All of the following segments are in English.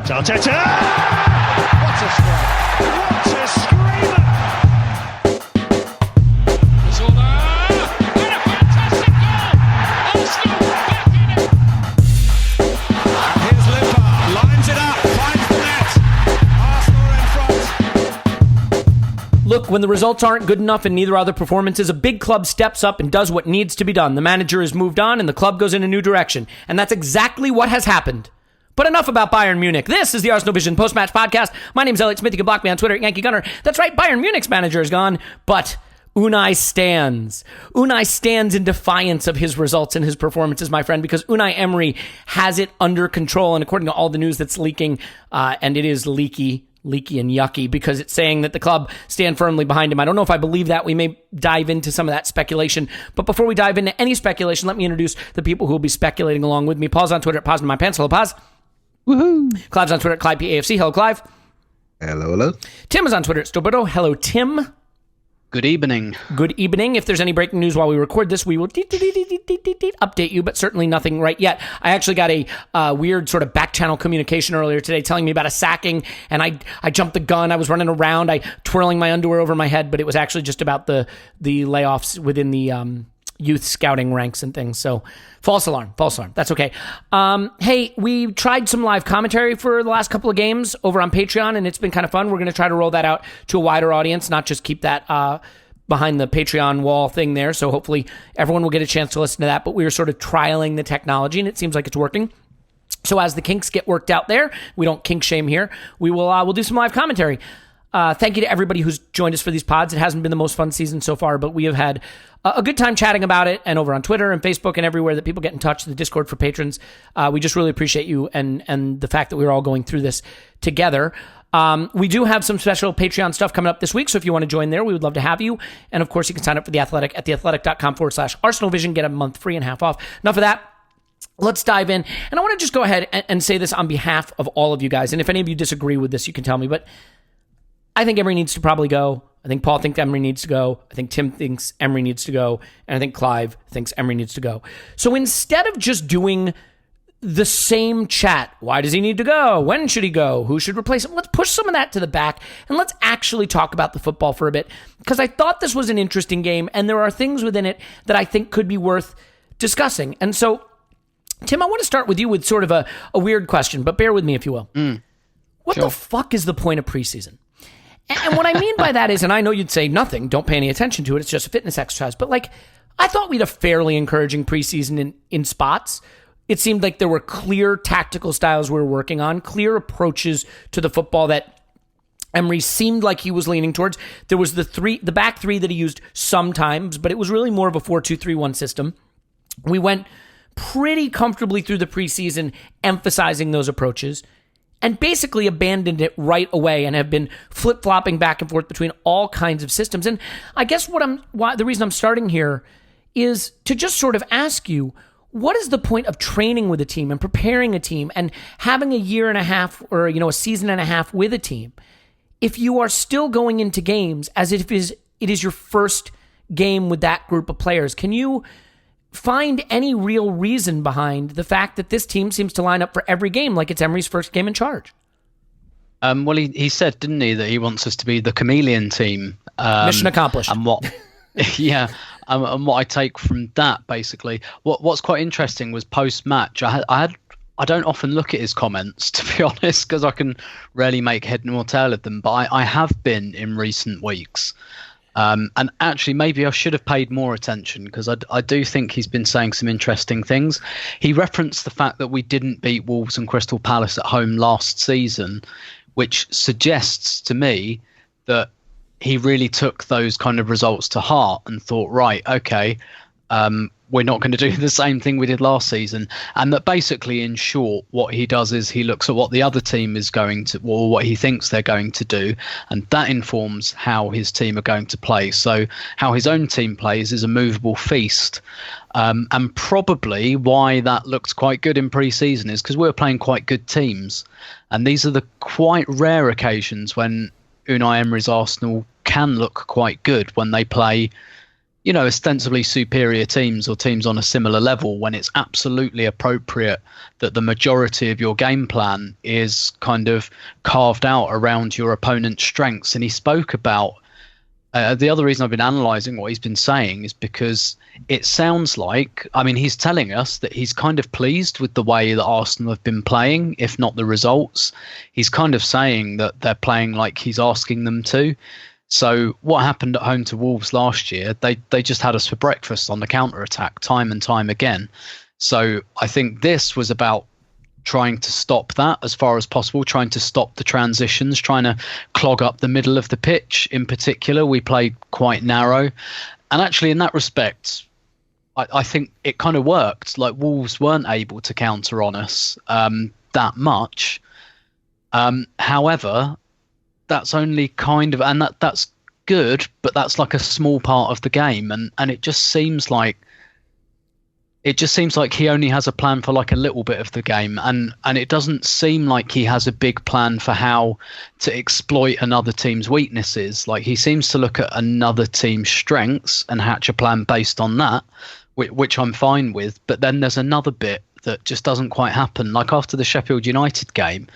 Arteta! What a strike! What a screamer! Zola! And a fantastic goal! Arsenal back in it! And here's Lampard, lines it up, finds the net. Arsenal are in front. Look, when the results aren't good enough and neither are the performances, a big club steps up and does what needs to be done. The manager has moved on and the club goes in a new direction. And that's exactly what has happened. But enough about Bayern Munich. This is the Arsenal Vision post-match podcast. My name's Elliot Smith. You can block me on Twitter at Yankee Gunner. That's right, Bayern Munich's manager is gone, but Unai stands. Unai stands in defiance of his results and his performances, my friend, because Unai Emery has it under control. And according to all the news that's leaking, and it is leaky and yucky because it's saying that the club stand firmly behind him. I don't know if I believe that. We may dive into some of that speculation. But before we dive into any speculation, let me introduce the people who will be speculating along with me. Paul's on Twitter at Paz in my pants. Hello, Paz. Woohoo! Clive's on Twitter at Clive PAFC. Hello, Clive. Hello. Tim is on Twitter at Stoberto. Hello, Tim. Good evening. Good evening. If there's any breaking news while we record this, we will update you, but certainly nothing right yet. I actually got a weird sort of back channel communication earlier today telling me about a sacking, and I jumped the gun. I was running around, twirling my underwear over my head, but it was actually just about the layoffs within the youth scouting ranks and things. So false alarm. That's okay. Hey, we tried some live commentary for the last couple of games over on Patreon, and it's been kind of fun. We're going to try to roll that out to a wider audience, not just keep that behind the Patreon wall thing there. So hopefully everyone will get a chance to listen to that. But we were sort of trialing the technology, and it seems like it's working. So as the kinks get worked out there, we don't kink shame here. We'll do some live commentary. Thank you to everybody who's joined us for these pods. It hasn't been the most fun season so far, but we have had a good time chatting about it, and over on Twitter and Facebook and everywhere that people get in touch, the Discord for patrons. We just really appreciate you and the fact that we're all going through this together. We do have some special Patreon stuff coming up this week, so if you want to join there, we would love to have you. And of course, you can sign up for The Athletic at theathletic.com/Arsenal Vision, get a month free and half off. Enough of that. Let's dive in. And I want to just go ahead and say this on behalf of all of you guys. And if any of you disagree with this, you can tell me, but I think Emery needs to probably go. I think Paul thinks Emery needs to go. I think Tim thinks Emery needs to go. And I think Clive thinks Emery needs to go. So instead of just doing the same chat, why does he need to go? When should he go? Who should replace him? Let's push some of that to the back and let's actually talk about the football for a bit, because I thought this was an interesting game and there are things within it that I think could be worth discussing. And so, Tim, I want to start with you with sort of a weird question, but bear with me if you will. What the fuck is the point of preseason? And what I mean by that is, and I know you'd say nothing, don't pay any attention to it, it's just a fitness exercise, but like, I thought we had a fairly encouraging preseason in spots. It seemed like there were clear tactical styles we were working on, clear approaches to the football that Emery seemed like he was leaning towards. There was the back three that he used sometimes, but it was really more of a 4-2-3-1 system. We went pretty comfortably through the preseason emphasizing those approaches, and basically abandoned it right away and have been flip-flopping back and forth between all kinds of systems. And I guess the reason I'm starting here is to just sort of ask you, what is the point of training with a team and preparing a team and having a year and a half or a season and a half with a team if you are still going into games as if it is your first game with that group of players? Can you find any real reason behind the fact that this team seems to line up for every game like it's Emery's first game in charge? Well, he said, didn't he, that he wants us to be the chameleon team. Mission accomplished. And what, and what I take from that, basically, what's quite interesting was post-match. I don't often look at his comments, to be honest, because I can rarely make head nor tail of them. But I have been in recent weeks. And actually, maybe I should have paid more attention, because I do think he's been saying some interesting things. He referenced the fact that we didn't beat Wolves and Crystal Palace at home last season, which suggests to me that he really took those kind of results to heart and thought, right, okay, we're not going to do the same thing we did last season. And that basically, in short, what he does is he looks at what the other team is going to, or what he thinks they're going to do, and that informs how his team are going to play. So how his own team plays is a movable feast. And probably why that looked quite good in pre-season is because we were playing quite good teams. And these are the quite rare occasions when Unai Emery's Arsenal can look quite good, when they play ostensibly superior teams or teams on a similar level, when it's absolutely appropriate that the majority of your game plan is kind of carved out around your opponent's strengths. And he spoke about the other reason I've been analysing what he's been saying is because it sounds like, he's telling us that he's kind of pleased with the way that Arsenal have been playing, if not the results. He's kind of saying that they're playing like he's asking them to. So what happened at home to Wolves last year, they just had us for breakfast on the counter-attack time and time again. So I think this was about trying to stop that as far as possible, trying to stop the transitions, trying to clog up the middle of the pitch. In particular, we played quite narrow. And actually, in that respect, I think it kind of worked. Like, Wolves weren't able to counter on us that much. However, that's only kind of, and that's good, but that's like a small part of the game. And it just seems like he only has a plan for like a little bit of the game, and it doesn't seem like he has a big plan for how to exploit another team's weaknesses. Like, he seems to look at another team's strengths and hatch a plan based on that, which I'm fine with. But then there's another bit that just doesn't quite happen. Like after the Sheffield United game,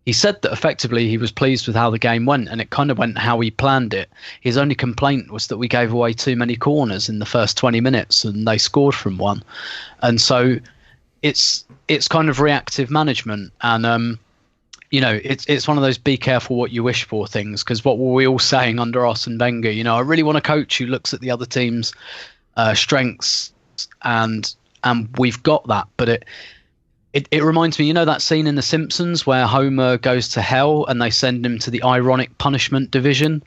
he said that effectively he was pleased with how the game went, and it kind of went how he planned it. His only complaint was that we gave away too many corners in the first 20 minutes and they scored from one. And so it's kind of reactive management. And, it's one of those be careful what you wish for things, because what were we all saying under Arsene Wenger? I really want a coach who looks at the other team's strengths, and we've got that. But it reminds me, that scene in The Simpsons where Homer goes to hell and they send him to the ironic punishment division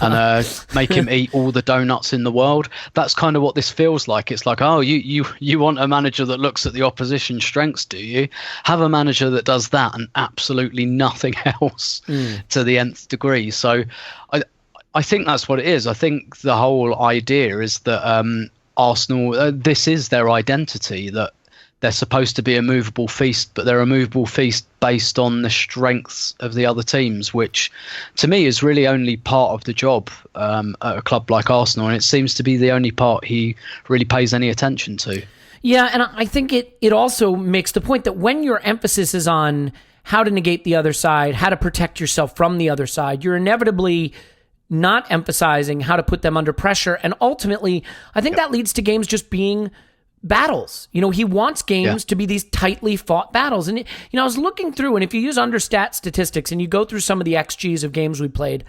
and make him eat all the donuts in the world. That's kind of what this feels like. It's like, oh, you want a manager that looks at the opposition's strengths, do you? Have a manager that does that and absolutely nothing else to the nth degree. So I think that's what it is. I think the whole idea is that Arsenal, this is their identity, that they're supposed to be a movable feast, but they're a movable feast based on the strengths of the other teams, which to me is really only part of the job at a club like Arsenal. And it seems to be the only part he really pays any attention to. Yeah, and I think it also makes the point that when your emphasis is on how to negate the other side, how to protect yourself from the other side, you're inevitably not emphasizing how to put them under pressure. And ultimately, I think that leads to games just being battles. He wants games to be these tightly fought battles. And, I was looking through, and if you use understat statistics and you go through some of the XGs of games we played,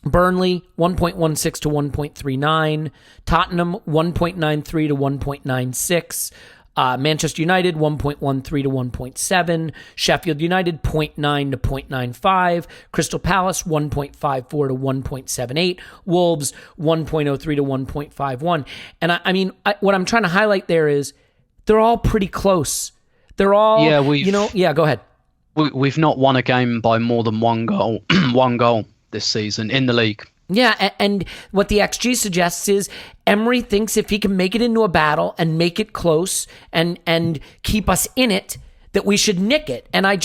Burnley, 1.16 to 1.39, Tottenham, 1.93 to 1.96, Manchester United, 1.13 to 1.7, Sheffield United, 0.9 to 0.95, Crystal Palace, 1.54 to 1.78, Wolves, 1.03 to 1.51. And what I'm trying to highlight there is they're all pretty close. They're all, go ahead. We've not won a game by more than one goal this season in the league. Yeah, and what the XG suggests is Emery thinks if he can make it into a battle and make it close and keep us in it, that we should nick it. And I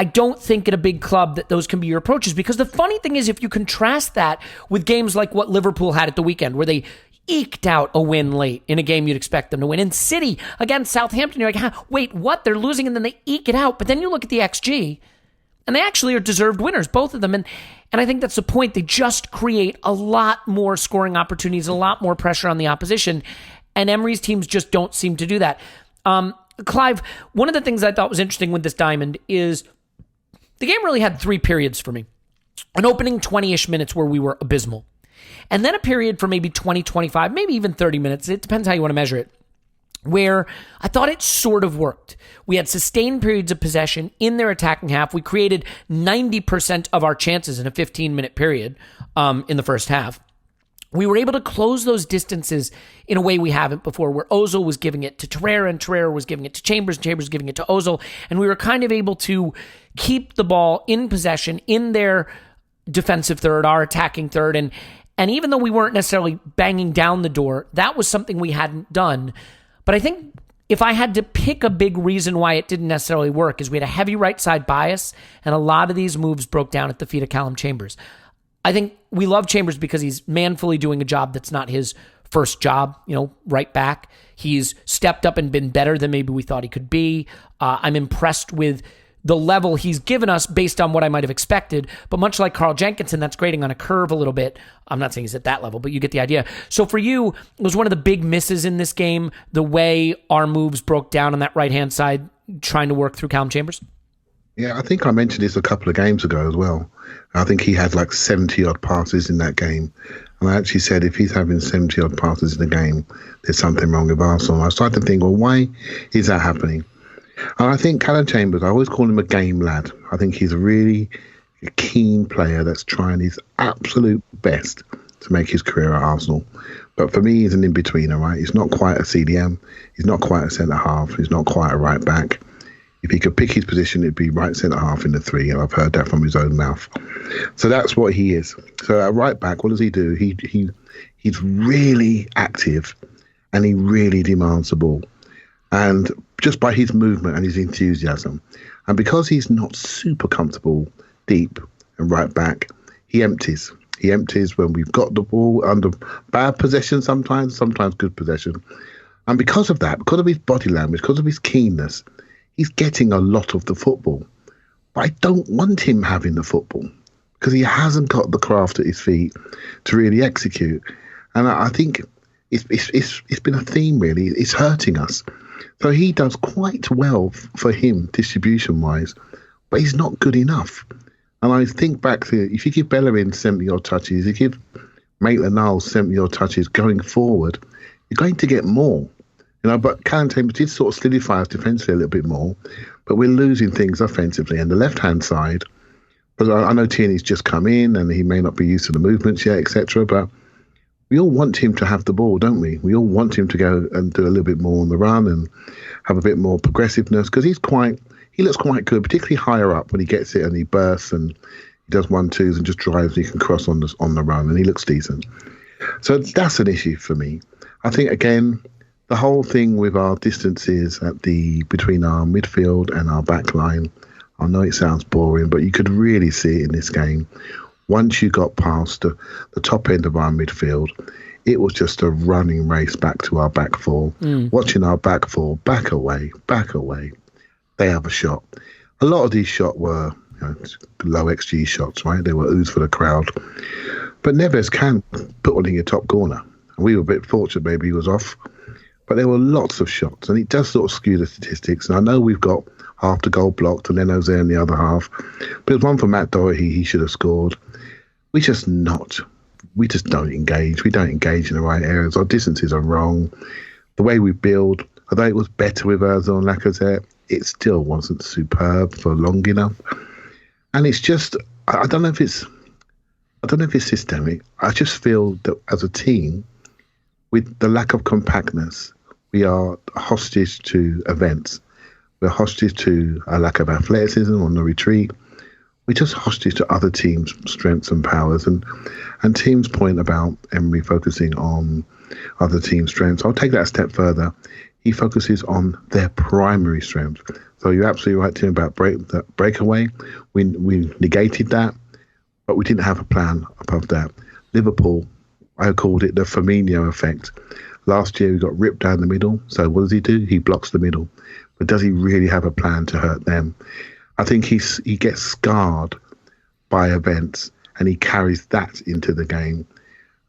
don't think at a big club that those can be your approaches, because the funny thing is, if you contrast that with games like what Liverpool had at the weekend, where they eked out a win late in a game you'd expect them to win, and City against Southampton, you're like, wait, what? They're losing and then they eke it out. But then you look at the XG, and they actually are deserved winners, both of them. And I think that's the point. They just create a lot more scoring opportunities, a lot more pressure on the opposition. And Emery's teams just don't seem to do that. Clive, one of the things I thought was interesting with this diamond is the game really had three periods for me. An opening 20-ish minutes where we were abysmal. And then a period for maybe 20, 25, maybe even 30 minutes. It depends how you want to measure it, where I thought it sort of worked. We had sustained periods of possession in their attacking half. We created 90% of our chances in a 15-minute period in the first half. We were able to close those distances in a way we haven't before, where Ozil was giving it to Torreira and Torreira was giving it to Chambers and Chambers was giving it to Ozil. And we were kind of able to keep the ball in possession in their defensive third, our attacking third. And even though we weren't necessarily banging down the door, that was something we hadn't done. But I think if I had to pick a big reason why it didn't necessarily work, is we had a heavy right side bias, and a lot of these moves broke down at the feet of Calum Chambers. I think we love Chambers because he's manfully doing a job that's not his first job, right back. He's stepped up and been better than maybe we thought he could be. I'm impressed with the level he's given us based on what I might have expected. But much like Carl Jenkinson, that's grading on a curve a little bit. I'm not saying he's at that level, but you get the idea. So for you, it was one of the big misses in this game, the way our moves broke down on that right-hand side, trying to work through Calum Chambers? Yeah, I think I mentioned this a couple of games ago as well. I think he had like 70-odd passes in that game. And I actually said, if he's having 70-odd passes in the game, there's something wrong with Arsenal. I started to think, well, why is that happening? And I think Calum Chambers, I always call him a game lad. I think he's a really keen player that's trying his absolute best to make his career at Arsenal. But for me, he's an in-betweener, right? He's not quite a CDM. He's not quite a centre-half. He's not quite a right-back. If he could pick his position, it'd be right centre-half in the 3, and I've heard that from his own mouth. So that's what he is. So at right-back, what does he do? He's really active, and he really demands the ball. And just by his movement and his enthusiasm. And because he's not super comfortable deep and right back, he empties. He empties when we've got the ball under bad possession sometimes good possession. And because of that, because of his body language, because of his keenness, he's getting a lot of the football. But I don't want him having the football because he hasn't got the craft at his feet to really execute. And I think it's been a theme, really. It's hurting us. So he does quite well for him distribution-wise, but he's not good enough. And I think back to, if you give Bellerin 70-odd touches, you give Maitland-Niles 70-odd touches going forward, you're going to get more. But Calum Chambers did sort of solidify us defensively a little bit more, but we're losing things offensively. And the left-hand side, because I know Tierney's just come in and he may not be used to the movements yet, etc., but we all want him to have the ball, don't we? We all want him to go and do a little bit more on the run and have a bit more progressiveness, because he looks quite good, particularly higher up when he gets it and he bursts and he does 1-2s and just drives and he can cross on the run, and he looks decent. So that's an issue for me. I think, again, the whole thing with our distances between our midfield and our back line, I know it sounds boring, but you could really see it in this game. Once you got past the top end of our midfield, it was just a running race back to our back four. Watching our back four back away. They have a shot. A lot of these shots were low XG shots, right? They were ooze for the crowd. But Neves can put one in your top corner. And we were a bit fortunate, maybe he was off. But there were lots of shots, and it does sort of skew the statistics. And I know we've got half the goal blocked, and Leno's there in the other half. But there's one for Matt Doherty, he should have scored. We just don't engage. We don't engage in the right areas. Our distances are wrong. The way we build, although it was better with Ozil and Lacazette, it still wasn't superb for long enough. And it's just, I don't know if it's systemic. I just feel that as a team, with the lack of compactness, we are hostage to events. We're hostage to a lack of athleticism on the retreat. We're just hostage to other teams' strengths and powers. And teams' point about Emery focusing on other teams' strengths, I'll take that a step further. He focuses on their primary strength. So you're absolutely right, Tim, about breakaway. We negated that, but we didn't have a plan above that. Liverpool, I called it the Firmino effect. Last year, we got ripped down the middle. So what does he do? He blocks the middle. But does he really have a plan to hurt them? I think he gets scarred by events, and he carries that into the game.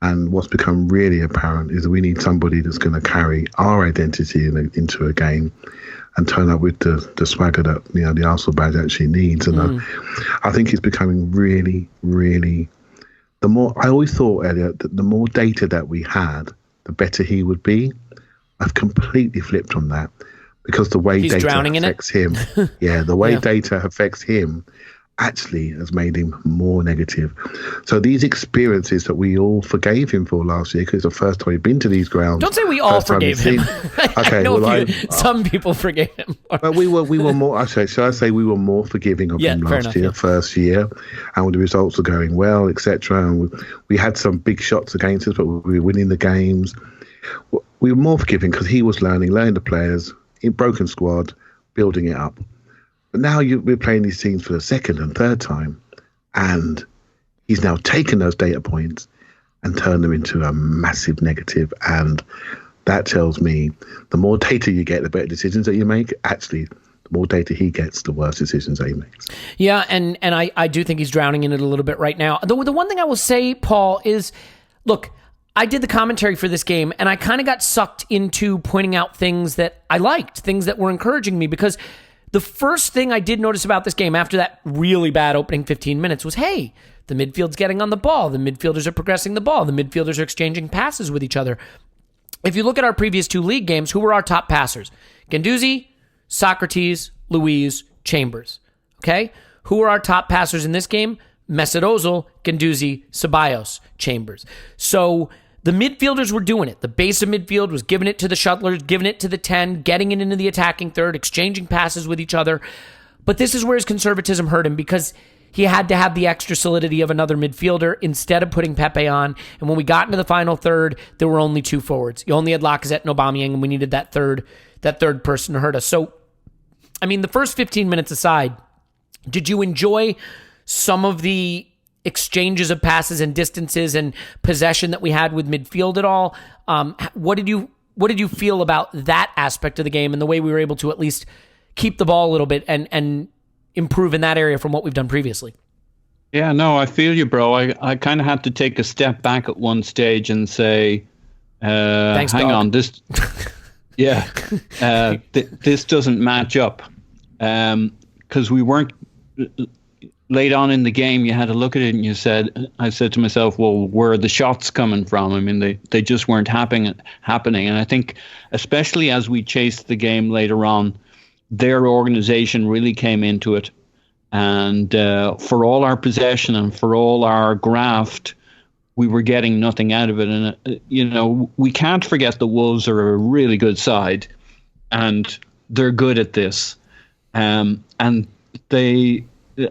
And what's become really apparent is that we need somebody that's going to carry our identity into a game and turn up with the swagger that the Arsenal badge actually needs. And I think it's becoming really, really. The more I always thought, Elliot, that the more data that we had, the better he would be. I've completely flipped on that. Because the way data affects him, the way data affects him actually has made him more negative. So these experiences that we all forgave him for last year, because it's the first time he'd been to these grounds. Don't say we all forgave him. Okay, some people forgave him. But we were more. Should I say we were more forgiving of him last year, first year, and the results were going well, etc. And we had some big shots against us, but we were winning the games. We were more forgiving because he was learning the players. In broken squad, building it up. But now we're playing these teams for the second and third time, and he's now taken those data points and turn them into a massive negative. And that tells me the more data you get, the better decisions that you make. Actually, the more data he gets, the worse decisions that he makes. Yeah, and I do think he's drowning in it a little bit right now. The one thing I will say, Paul, is, look, I did the commentary for this game, and I kind of got sucked into pointing out things that I liked, things that were encouraging me, because the first thing I did notice about this game after that really bad opening 15 minutes was, hey, the midfield's getting on the ball. The midfielders are progressing the ball. The midfielders are exchanging passes with each other. If you look at our previous 2 league games, who were our top passers? Guendouzi, Socrates, Luiz, Chambers. Okay? Who were our top passers in this game? Mesut Ozil, Guendouzi, Ceballos, Chambers. So the midfielders were doing it. The base of midfield was giving it to the shuttlers, giving it to the 10, getting it into the attacking third, exchanging passes with each other. But this is where his conservatism hurt him, because he had to have the extra solidity of another midfielder instead of putting Pepe on. And when we got into the final third, there were only 2 forwards. You only had Lacazette and Aubameyang, and we needed that third person to hurt us. So, I mean, the first 15 minutes aside, did you enjoy some of the exchanges of passes and distances and possession that we had with midfield at all? What did you feel about that aspect of the game and the way we were able to at least keep the ball a little bit and improve in that area from what we've done previously? Yeah, no, I feel you, bro. I kind of had to take a step back at one stage and say, Thanks, hang dog. on, this, yeah, this doesn't match up. Because we weren't, late on in the game, you had to look at it and I said to myself, well, where are the shots coming from? I mean, they just weren't happening. And I think, especially as we chased the game later on, their organization really came into it. And for all our possession and for all our graft, we were getting nothing out of it. And, we can't forget the Wolves are a really good side, and they're good at this. And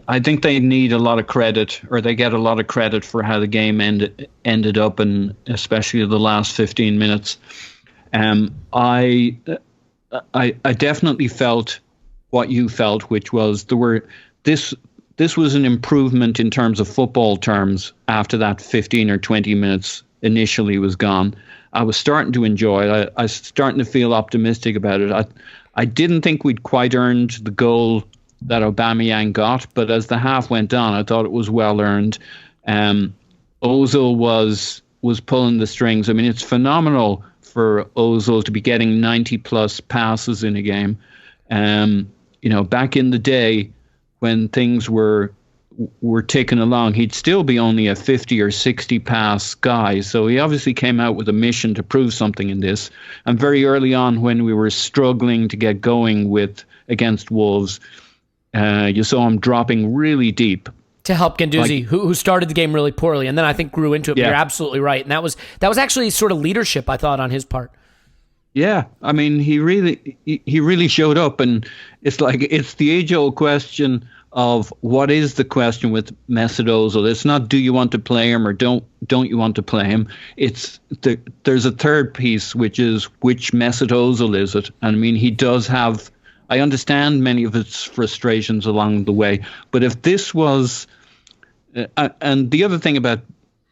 I think they need a lot of credit, or they get a lot of credit for how the game ended up, and especially the last 15 minutes. I definitely felt what you felt, which was this was an improvement in terms of football terms after that 15 or 20 minutes initially was gone. I was starting to enjoy it. I was starting to feel optimistic about it. I didn't think we'd quite earned the goal that Aubameyang got, but as the half went on, I thought it was well earned. Ozil was pulling the strings. I mean, it's phenomenal for Ozil to be getting 90 plus passes in a game. Back in the day when things were ticking along, he'd still be only a 50 or 60 pass guy. So he obviously came out with a mission to prove something in this. And very early on, when we were struggling to get going against Wolves, you saw him dropping really deep to help Guendouzi, who started the game really poorly, and then I think grew into it. Yeah. But you're absolutely right, and that was actually sort of leadership, I thought, on his part. Yeah, I mean, he really showed up, and it's the age-old question of what is the question with Mesut Ozil. It's not do you want to play him or don't you want to play him. It's there's a third piece, which is which Mesut Ozil is it? And I mean, he does have. I understand many of its frustrations along the way, but if this was, and the other thing about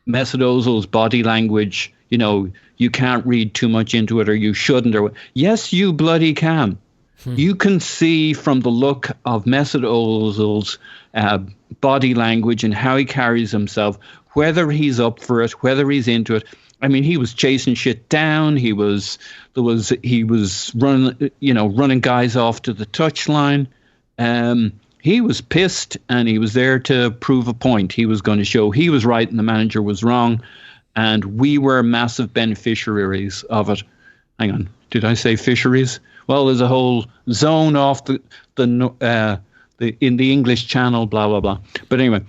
Mesut Ozil's body language, you can't read too much into it, or you shouldn't, or yes, you bloody can. You can see from the look of Mesut Ozil's body language and how he carries himself, whether he's up for it, whether he's into it. I mean, he was chasing shit down. He was running guys off to the touchline. He was pissed, and he was there to prove a point. He was going to show he was right and the manager was wrong, and we were massive beneficiaries of it. Hang on, did I say fisheries? Well, there's a whole zone off in the English Channel, blah blah blah. But anyway,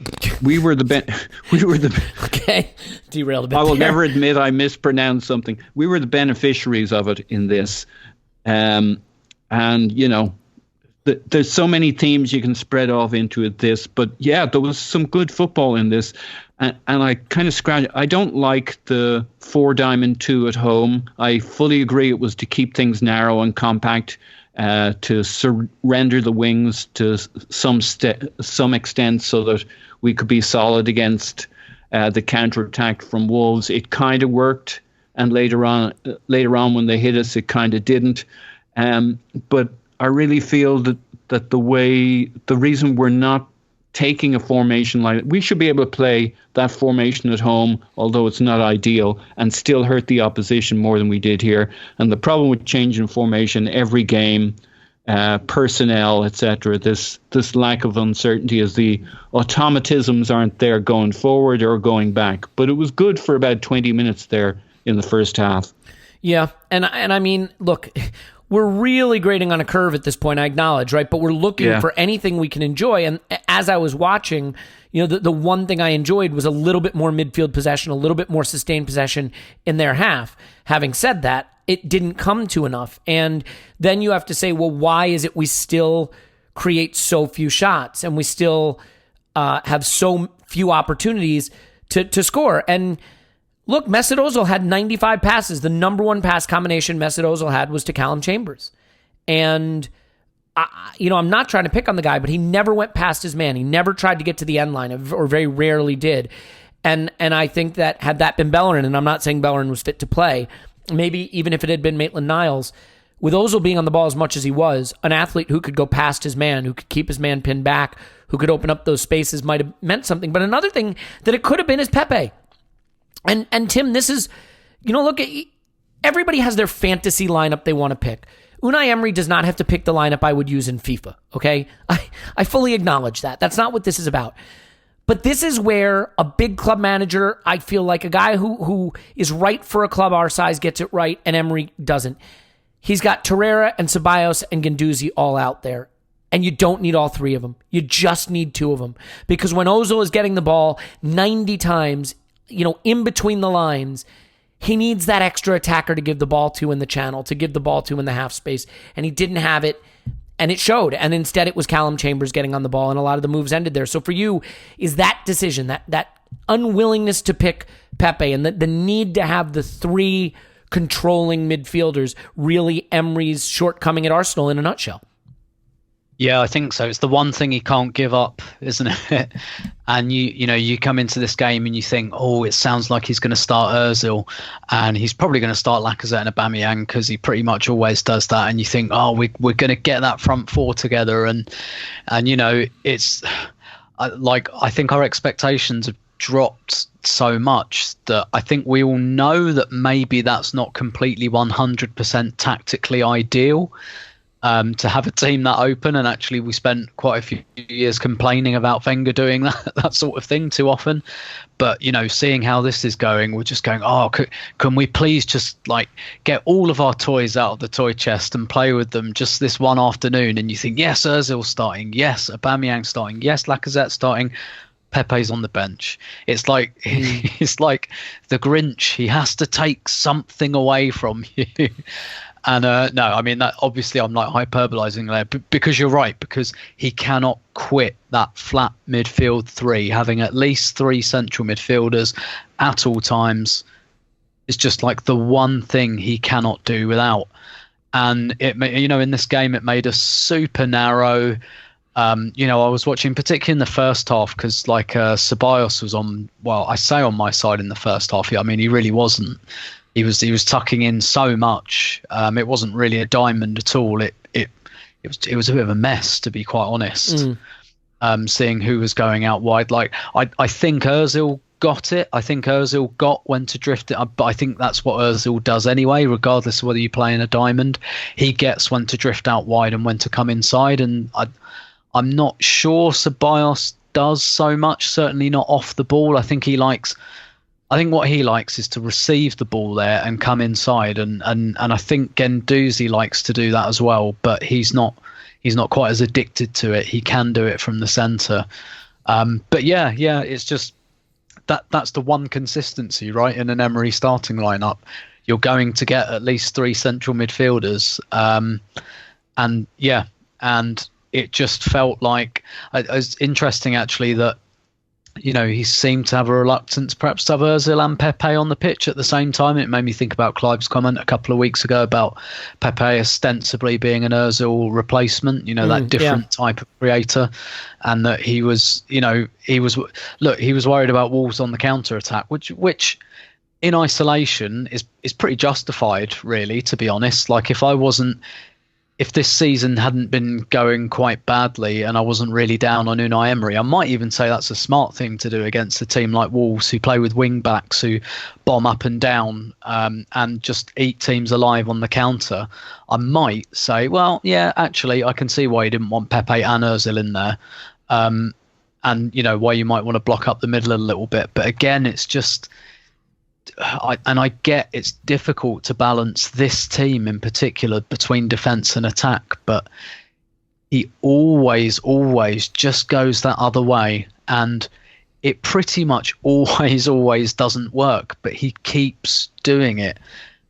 we were the okay, derailed a bit. I will never admit I mispronounced something. We were the beneficiaries of it in this, and there's so many themes you can spread off into this. But yeah, there was some good football in this, and I kind of scratched. I don't like the 4-2 at home. I fully agree it was to keep things narrow and compact. To surrender the wings to some extent so that we could be solid against the counter-attack from Wolves. It kind of worked, and later on when they hit us, it kind of didn't. But I really feel that the reason we're not taking a formation like that, we should be able to play that formation at home, although it's not ideal, and still hurt the opposition more than we did here. And the problem with changing formation every game, personnel, etc., this lack of uncertainty is the automatisms aren't there going forward or going back. But it was good for about 20 minutes there in the first half. Yeah, and I mean, look, we're really grading on a curve at this point, I acknowledge, right? But we're looking for anything we can enjoy. And as I was watching, the one thing I enjoyed was a little bit more midfield possession, a little bit more sustained possession in their half. Having said that, it didn't come to enough. And then you have to say, well, why is it we still create so few shots and we still have so few opportunities to score? And look, Mesut Ozil had 95 passes. The number one pass combination Mesut Ozil had was to Calum Chambers. And, I'm not trying to pick on the guy, but he never went past his man. He never tried to get to the end line, or very rarely did. And I think that had that been Bellerin, and I'm not saying Bellerin was fit to play, maybe even if it had been Maitland-Niles, with Ozil being on the ball as much as he was, an athlete who could go past his man, who could keep his man pinned back, who could open up those spaces might have meant something. But another thing that it could have been is Pepe. And Tim, this is, look, everybody has their fantasy lineup they want to pick. Unai Emery does not have to pick the lineup I would use in FIFA, okay? I fully acknowledge that. That's not what this is about. But this is where a big club manager, I feel like a guy who is right for a club our size gets it right, and Emery doesn't. He's got Torreira and Ceballos and Guendouzi all out there. And you don't need all three of them. You just need two of them. Because when Ozil is getting the ball 90 times, in between the lines, he needs that extra attacker to give the ball to in the channel, to give the ball to in the half space. And he didn't have it, and it showed. And instead it was Calum Chambers getting on the ball, and a lot of the moves ended there. So for you, is that decision, that unwillingness to pick Pepe and the need to have the three controlling midfielders really Emery's shortcoming at Arsenal in a nutshell? Yeah, I think so. It's the one thing he can't give up, isn't it? And you come into this game and you think, oh, it sounds like he's going to start Ozil, and he's probably going to start Lacazette and Aubameyang because he pretty much always does that. And you think, oh, we're going to get that front four together, and it's like I think our expectations have dropped so much that I think we all know that maybe that's not completely 100% tactically ideal. To have a team that open, and actually we spent quite a few years complaining about Wenger doing that sort of thing too often. But seeing how this is going, we're just going, oh, can we please just get all of our toys out of the toy chest and play with them just this one afternoon? And you think, yes, Ozil's starting, yes, Aubameyang starting, yes, Lacazette starting, Pepe's on the bench. It's like it's like the Grinch. He has to take something away from you. And no, I mean, that obviously I'm hyperbolizing there, because you're right, because he cannot quit that flat midfield three. Having at least three central midfielders at all times is just like the one thing he cannot do without. And in this game, it made us super narrow. I was watching, particularly in the first half, because Ceballos was on my side in the first half. I mean, he really wasn't. He was tucking in so much. It wasn't really a diamond at all. It was a bit of a mess, to be quite honest. Seeing who was going out wide, I think Ozil got it. I think Ozil got when to drift it. But I think that's what Ozil does anyway, regardless of whether you play in a diamond. He gets when to drift out wide and when to come inside. And I'm not sure Ceballos does so much. Certainly not off the ball. I think what he likes is to receive the ball there and come inside, and I think Guendouzi likes to do that as well, but he's not quite as addicted to it. He can do it from the centre, but yeah, it's just that's the one consistency, right? In an Emery starting lineup, you're going to get at least three central midfielders, and it just felt like it was interesting actually that he seemed to have a reluctance perhaps to have Ozil and Pepe on the pitch at the same time. It made me think about Clive's comment a couple of weeks ago about Pepe ostensibly being an Ozil replacement, that different type of creator, and that he was worried about Wolves on the counter-attack, which in isolation is pretty justified, really, to be honest. Like, if this season hadn't been going quite badly and I wasn't really down on Unai Emery, I might even say that's a smart thing to do against a team like Wolves, who play with wing backs who bomb up and down and just eat teams alive on the counter. I might say, well, yeah, actually, I can see why you didn't want Pepe and Ozil in there, and why you might want to block up the middle a little bit. But again, it's just... I get it's difficult to balance this team in particular between defence and attack, but he always just goes that other way, and it pretty much always doesn't work, but he keeps doing it.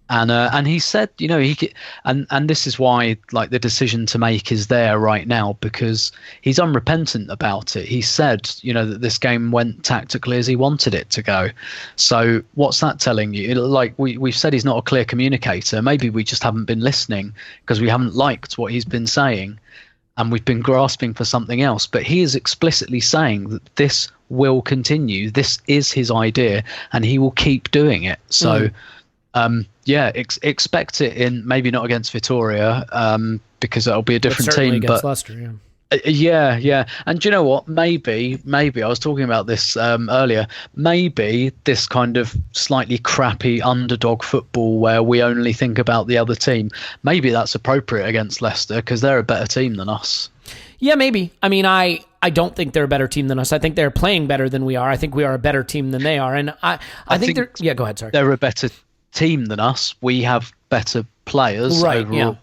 And he said, and this is why, like, the decision to make is there right now, because he's unrepentant about it. He said, that this game went tactically as he wanted it to go. So what's that telling you? Like, we've said he's not a clear communicator. Maybe we just haven't been listening because we haven't liked what he's been saying, and we've been grasping for something else. But he is explicitly saying that this will continue. This is his idea, and he will keep doing it. So. Expect it in, maybe not against Vitoria, because it'll be a different team. But Leicester, yeah. And do you know what? Maybe I was talking about this earlier. Maybe this kind of slightly crappy underdog football where we only think about the other team, maybe that's appropriate against Leicester because they're a better team than us. Yeah, maybe. I mean, I don't think they're a better team than us. I think they're playing better than we are. I think we are a better team than they are. And I think they're... Yeah, go ahead, sorry. They're a better team than us. We have better players, right? Overall.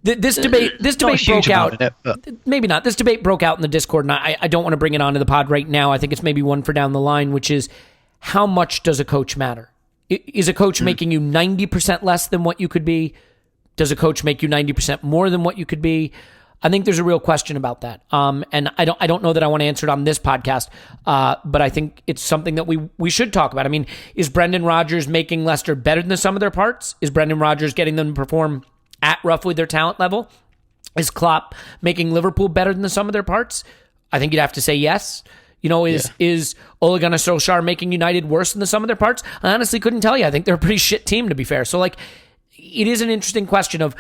Yeah. This debate broke out. Maybe not. This debate broke out in the Discord, and I don't want to bring it onto the pod right now. I think it's maybe one for down the line, which is, how much does a coach matter? Is a coach making you 90% less than what you could be? Does a coach make you 90% more than what you could be? I think there's a real question about that. And I don't know that I want to answer it on this podcast, but I think it's something that we should talk about. I mean, is Brendan Rodgers making Leicester better than the sum of their parts? Is Brendan Rodgers getting them to perform at roughly their talent level? Is Klopp making Liverpool better than the sum of their parts? I think you'd have to say yes. Is Ole Gunnar Solskjaer making United worse than the sum of their parts? I honestly couldn't tell you. I think they're a pretty shit team, to be fair. So, like, it is an interesting question of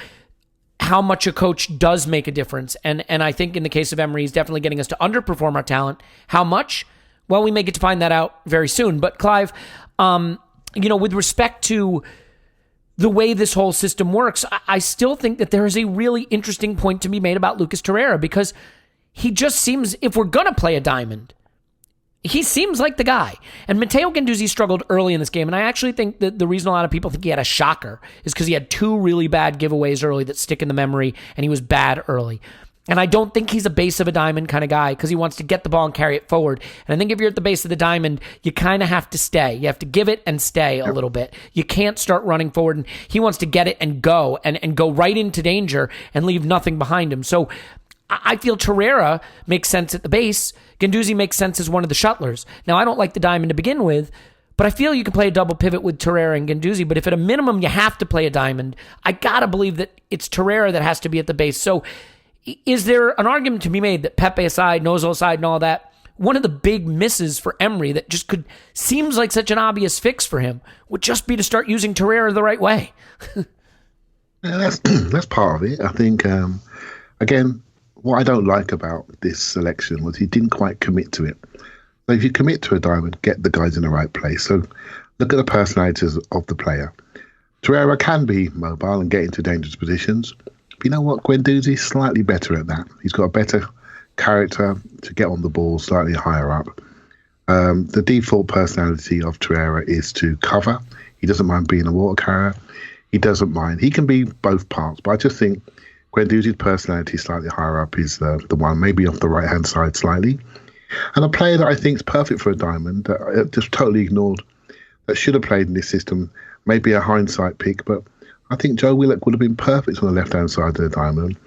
how much a coach does make a difference. And I think in the case of Emery, he's definitely getting us to underperform our talent. How much? Well, we may get to find that out very soon. But Clive, with respect to the way this whole system works, I still think that there is a really interesting point to be made about Lucas Torreira, because he just seems, if we're going to play a diamond, he seems like the guy. And Matteo Guendouzi struggled early in this game, and I actually think that the reason a lot of people think he had a shocker is because he had two really bad giveaways early that stick in the memory, and he was bad early. And I don't think he's a base of a diamond kind of guy, because he wants to get the ball and carry it forward. And I think if you're at the base of the diamond, you kind of have to stay. You have to give it and stay a little bit. You can't start running forward, and he wants to get it and go right into danger and leave nothing behind him. So I feel Torreira makes sense at the base. Guendouzi makes sense as one of the shuttlers. Now, I don't like the diamond to begin with, but I feel you can play a double pivot with Torreira and Guendouzi. But if at a minimum you have to play a diamond, I gotta believe that it's Torreira that has to be at the base. So is there an argument to be made that Pepe aside, Ozil aside, and all that, one of the big misses for Emery that just seems like such an obvious fix for him would just be to start using Torreira the right way? That's part of it. I think, again, what I don't like about this selection was he didn't quite commit to it. So if you commit to a diamond, get the guys in the right place. So look at the personalities of the player. Torreira can be mobile and get into dangerous positions. But you know what? Guendouzi's slightly better at that. He's got a better character to get on the ball slightly higher up. The default personality of Torreira is to cover. He doesn't mind being a water carrier. He doesn't mind. He can be both parts, but I just think Guendouzi's personality slightly higher up is the one, maybe off the right-hand side slightly. And a player that I think is perfect for a diamond, that I just totally ignored, that should have played in this system, maybe a hindsight pick, but I think Joe Willock would have been perfect on the left-hand side of the diamond.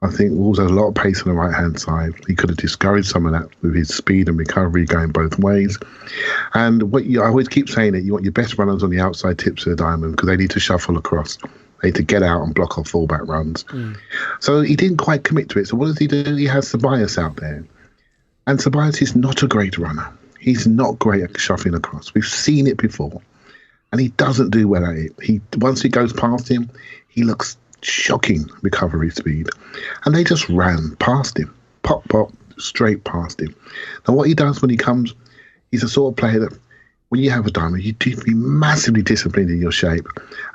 I think Wolves had a lot of pace on the right-hand side. He could have discouraged some of that with his speed and recovery going both ways. And I always keep saying it, you want your best runners on the outside tips of the diamond because they need to shuffle across. They need to get out and block off fullback runs. So he didn't quite commit to it. So what does he do? He has Ceballos out there. And Ceballos is not a great runner. He's not great at shuffling across. We've seen it before. And he doesn't do well at it. Once he goes past him, he looks shocking recovery speed. And they just ran past him. Pop, straight past him. Now, what he does when he comes, he's a sort of player that when you have a diamond, you need to be massively disciplined in your shape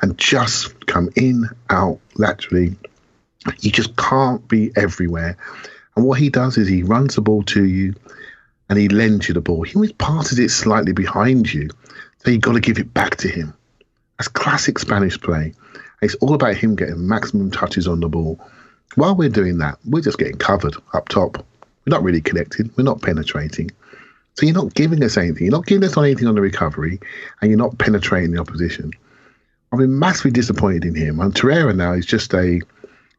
and just come in, out, laterally. You just can't be everywhere. And what he does is he runs the ball to you and he lends you the ball. He always passes it slightly behind you. So you've got to give it back to him. That's classic Spanish play. It's all about him getting maximum touches on the ball. While we're doing that, we're just getting covered up top. We're not really connected. We're not penetrating. So you're not giving us anything. You're not giving us anything on the recovery, and you're not penetrating the opposition. I've been massively disappointed in him. And Torreira now is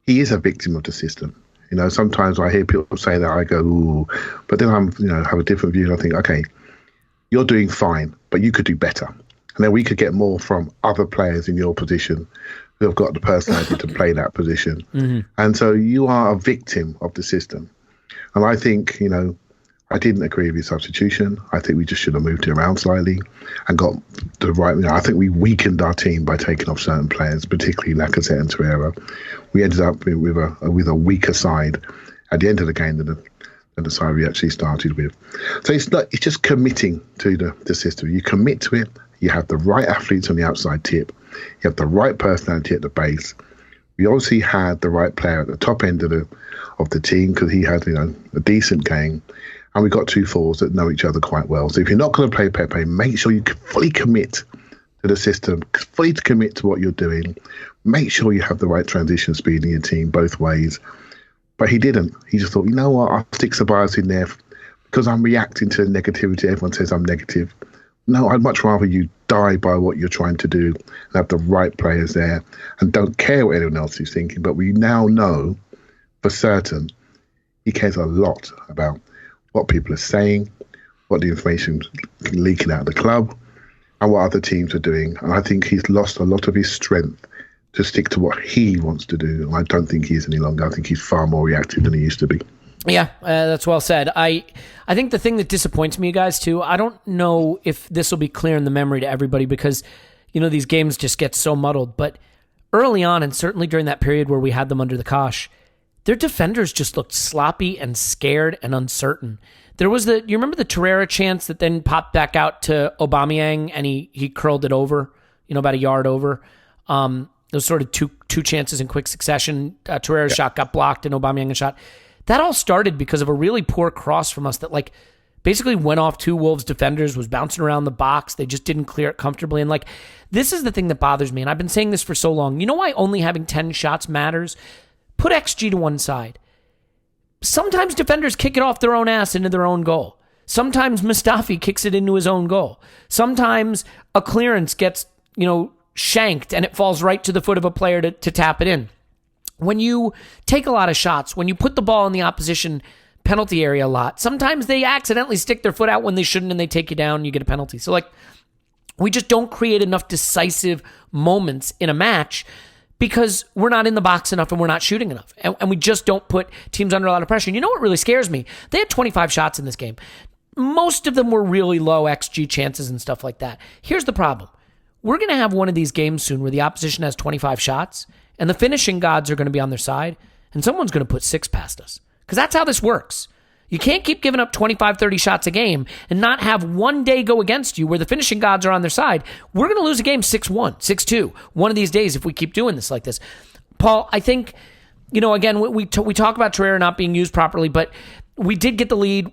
he is a victim of the system. You know, sometimes I hear people say that, I go, ooh. But then have a different view, and I think, okay, you're doing fine, but you could do better. And then we could get more from other players in your position who have got the personality to play that position. Mm-hmm. And so you are a victim of the system. And I think, I didn't agree with his substitution. I think we just should have moved it around slightly and got the right. I think we weakened our team by taking off certain players, particularly Lacazette and Torreira. We ended up with a weaker side at the end of the game than the side we actually started with. So it's just committing to the system. You commit to it. You have the right athletes on the outside tip. You have the right personality at the base. We obviously had the right player at the top end of the team because he had a decent game. And we got two forwards that know each other quite well. So if you're not going to play Pepe, make sure you fully commit to the system, fully commit to what you're doing. Make sure you have the right transition speed in your team both ways. But he didn't. He just thought, you know what, I'll stick Ceballos in there because I'm reacting to negativity. Everyone says I'm negative. No, I'd much rather you die by what you're trying to do and have the right players there and don't care what anyone else is thinking. But we now know for certain he cares a lot about what people are saying, what the information leaking out of the club, and what other teams are doing. And I think he's lost a lot of his strength to stick to what he wants to do. And I don't think he is any longer. I think he's far more reactive than he used to be. Yeah, that's well said. I think the thing that disappoints me, guys, too, I don't know if this will be clear in the memory to everybody because, these games just get so muddled. But early on, and certainly during that period where we had them under the cosh, their defenders just looked sloppy and scared and uncertain. There was you remember the Torreira chance that then popped back out to Aubameyang and he curled it over, about a yard over. Those sort of two chances in quick succession. Torreira's shot got blocked and Aubameyang's shot. That all started because of a really poor cross from us that basically went off two Wolves defenders, was bouncing around the box. They just didn't clear it comfortably. And this is the thing that bothers me. And I've been saying this for so long. You know why only having 10 shots matters? Put XG to one side. Sometimes defenders kick it off their own ass into their own goal. Sometimes Mustafi kicks it into his own goal. Sometimes a clearance gets, shanked and it falls right to the foot of a player to tap it in. When you take a lot of shots, when you put the ball in the opposition penalty area a lot, sometimes they accidentally stick their foot out when they shouldn't and they take you down and you get a penalty. So we just don't create enough decisive moments in a match because we're not in the box enough and we're not shooting enough. And we just don't put teams under a lot of pressure. And you know what really scares me? They had 25 shots in this game. Most of them were really low XG chances and stuff like that. Here's the problem. We're going to have one of these games soon where the opposition has 25 shots and the finishing gods are going to be on their side and someone's going to put 6 past us. Because that's how this works. You can't keep giving up 25, 30 shots a game and not have one day go against you where the finishing gods are on their side. We're going to lose a game 6-1, 6-2, one of these days if we keep doing this like this. Paul, I think, again, we talk about Torreira not being used properly, but we did get the lead.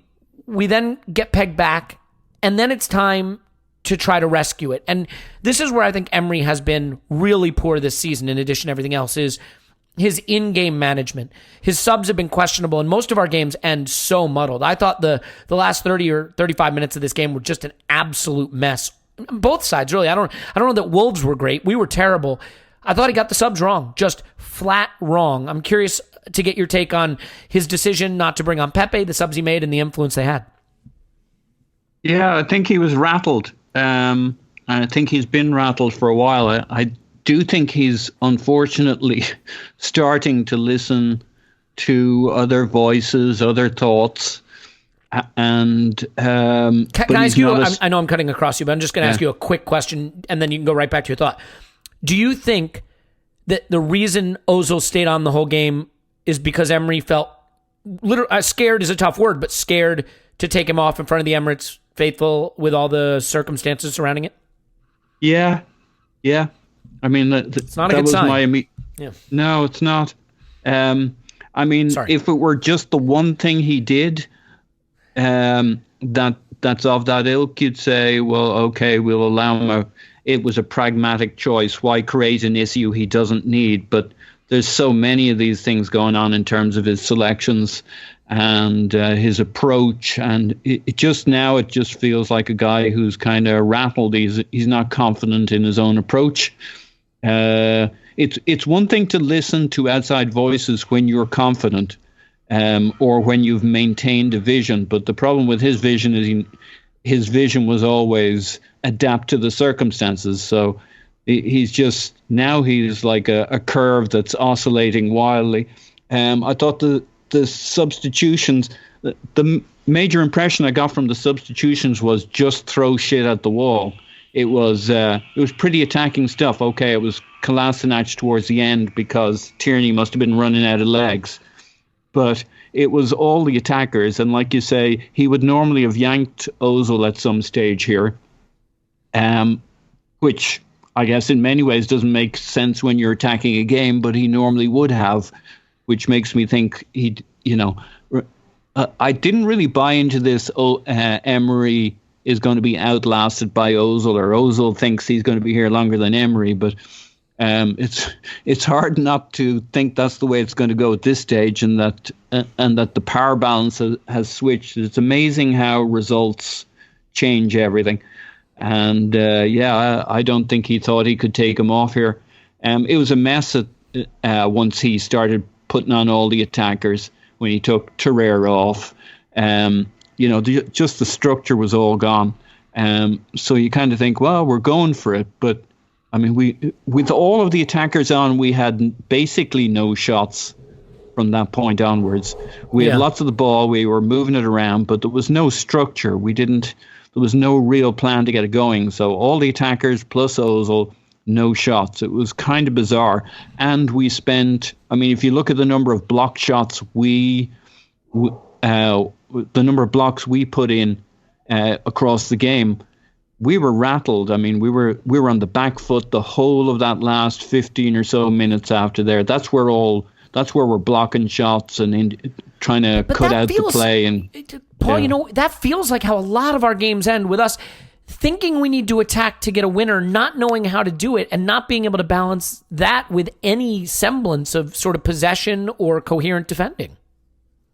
We then get pegged back, and then it's time to try to rescue it. And this is where I think Emery has been really poor this season, in addition to everything else, is his in-game management. His subs have been questionable, and most of our games end so muddled. I thought the last 30 or 35 minutes of this game were just an absolute mess. Both sides, really. I don't know that Wolves were great. We were terrible. I thought he got the subs wrong, just flat wrong. I'm curious to get your take on his decision not to bring on Pepe, the subs he made, and the influence they had. Yeah, I think he was rattled. And I think he's been rattled for a while. I do think he's unfortunately starting to listen to other voices, other thoughts. And can I ask you, I know I'm cutting across you, but I'm just going to ask you a quick question, and then you can go right back to your thought. Do you think that the reason Ozil stayed on the whole game is because Emery felt scared is a tough word, but scared to take him off in front of the Emirates faithful with all the circumstances surrounding it? Yeah. I mean, it's not a good sign. No, it's not. I mean, if it were just the one thing he did, that's of that ilk, you'd say, well, okay, we'll allow him. It was a pragmatic choice. Why create an issue he doesn't need? But there's so many of these things going on in terms of his selections and his approach, and it just feels like a guy who's kind of rattled. He's not confident in his own approach. It's one thing to listen to outside voices when you're confident, or when you've maintained a vision. But the problem with his vision is his vision was always adapt to the circumstances. So he's like a curve that's oscillating wildly. I thought the substitutions, the major impression I got from the substitutions was just throw shit at the wall. It was pretty attacking stuff. Okay, it was Kolasinac towards the end because Tierney must have been running out of legs. But it was all the attackers, and like you say, he would normally have yanked Ozil at some stage here, which I guess in many ways doesn't make sense when you're attacking a game, but he normally would have, which makes me think I didn't really buy into this Emery is going to be outlasted by Ozil, or Ozil thinks he's going to be here longer than Emery, but it's hard not to think that's the way it's going to go at this stage, and that the power balance has switched. It's amazing how results change everything, and I don't think he thought he could take him off here. It was a mess once he started putting on all the attackers when he took Torreira off. Just the structure was all gone. So you kind of think, well, we're going for it, but I mean, with all of the attackers on, we had basically no shots from that point onwards. We had lots of the ball, we were moving it around, but there was no structure. There was no real plan to get it going. So all the attackers plus Ozil, no shots. It was kind of bizarre. And we spent, if you look at the number of block shots the number of blocks we put in across the game, we were rattled. We were on the back foot the whole of that last 15 or so minutes after there. That's where we're blocking shots and trying to cut out the play. And Paul, that feels like how a lot of our games end, with us thinking we need to attack to get a winner, not knowing how to do it, and not being able to balance that with any semblance of sort of possession or coherent defending.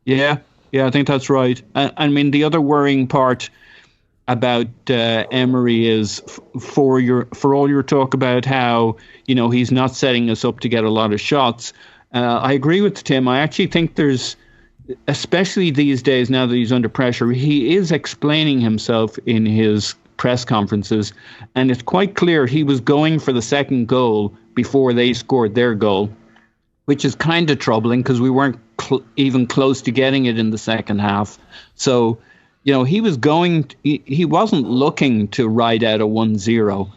Yeah, I think that's right. The other worrying part about Emery is for all your talk about how he's not setting us up to get a lot of shots. I agree with Tim. I actually think there's, especially these days now that he's under pressure, he is explaining himself in his press conferences, and it's quite clear he was going for the second goal before they scored their goal, which is kind of troubling because we weren't even close to getting it in the second half. So he wasn't looking to ride out a 1-0.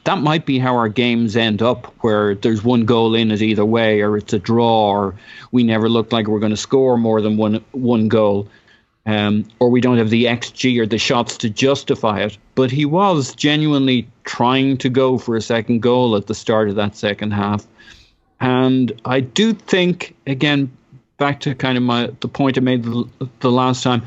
That might be how our games end up, where there's one goal in it either way, or it's a draw, or we never look like we're going to score more than one goal, or we don't have the XG or the shots to justify it. But he was genuinely trying to go for a second goal at the start of that second half. And I do think, again, back to kind of the point I made the last time,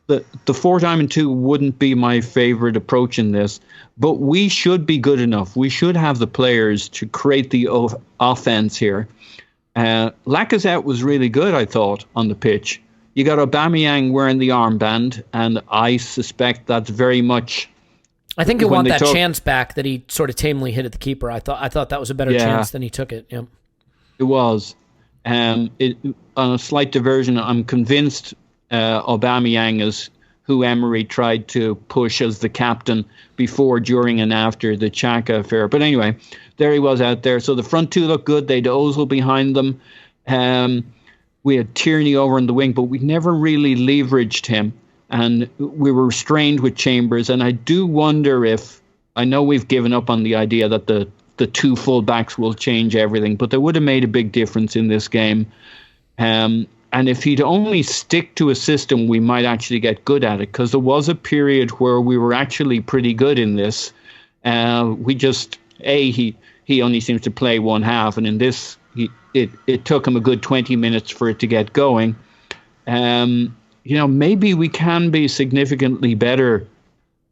the 4-2 wouldn't be my favorite approach in this, but we should be good enough. We should have the players to create the offense here. Lacazette was really good, I thought, on the pitch. You got Aubameyang wearing the armband, and I suspect that's very much... I think he'll want that chance back that he sort of tamely hit at the keeper. I thought that was a better chance than he took it. Yeah. It was. On a slight diversion, I'm convinced Aubameyang is who Emery tried to push as the captain before, during, and after the Xhaka affair. But anyway, there he was out there. So the front two looked good. They had Ozil behind them. We had Tierney over in the wing, but we never really leveraged him. And we were restrained with Chambers. And I do wonder if, I know we've given up on the idea that the two full-backs will change everything, but they would have made a big difference in this game. And if he'd only stick to a system, we might actually get good at it, because there was a period where we were actually pretty good in this. We just, he only seems to play one half, and in this, it took him a good 20 minutes for it to get going. Maybe we can be significantly better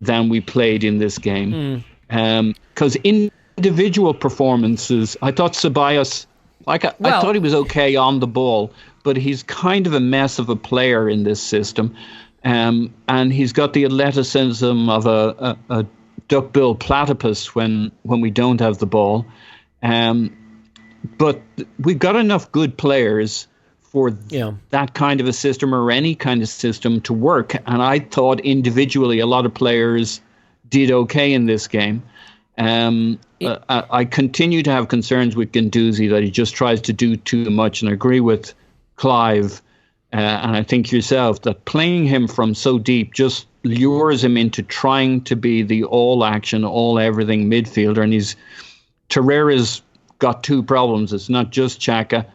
than we played in this game. Because individual performances, I thought Ceballos, I thought he was okay on the ball, but he's kind of a mess of a player in this system. And he's got the athleticism of a duck-billed platypus when we don't have the ball. But we've got enough good players for that kind of a system, or any kind of system, to work. And I thought individually a lot of players did okay in this game. I continue to have concerns with Guendouzi, that he just tries to do too much. And I agree with Clive, and I think yourself, that playing him from so deep just lures him into trying to be the all-action, all-everything midfielder. And Torreira's got two problems. It's not just Xhaka,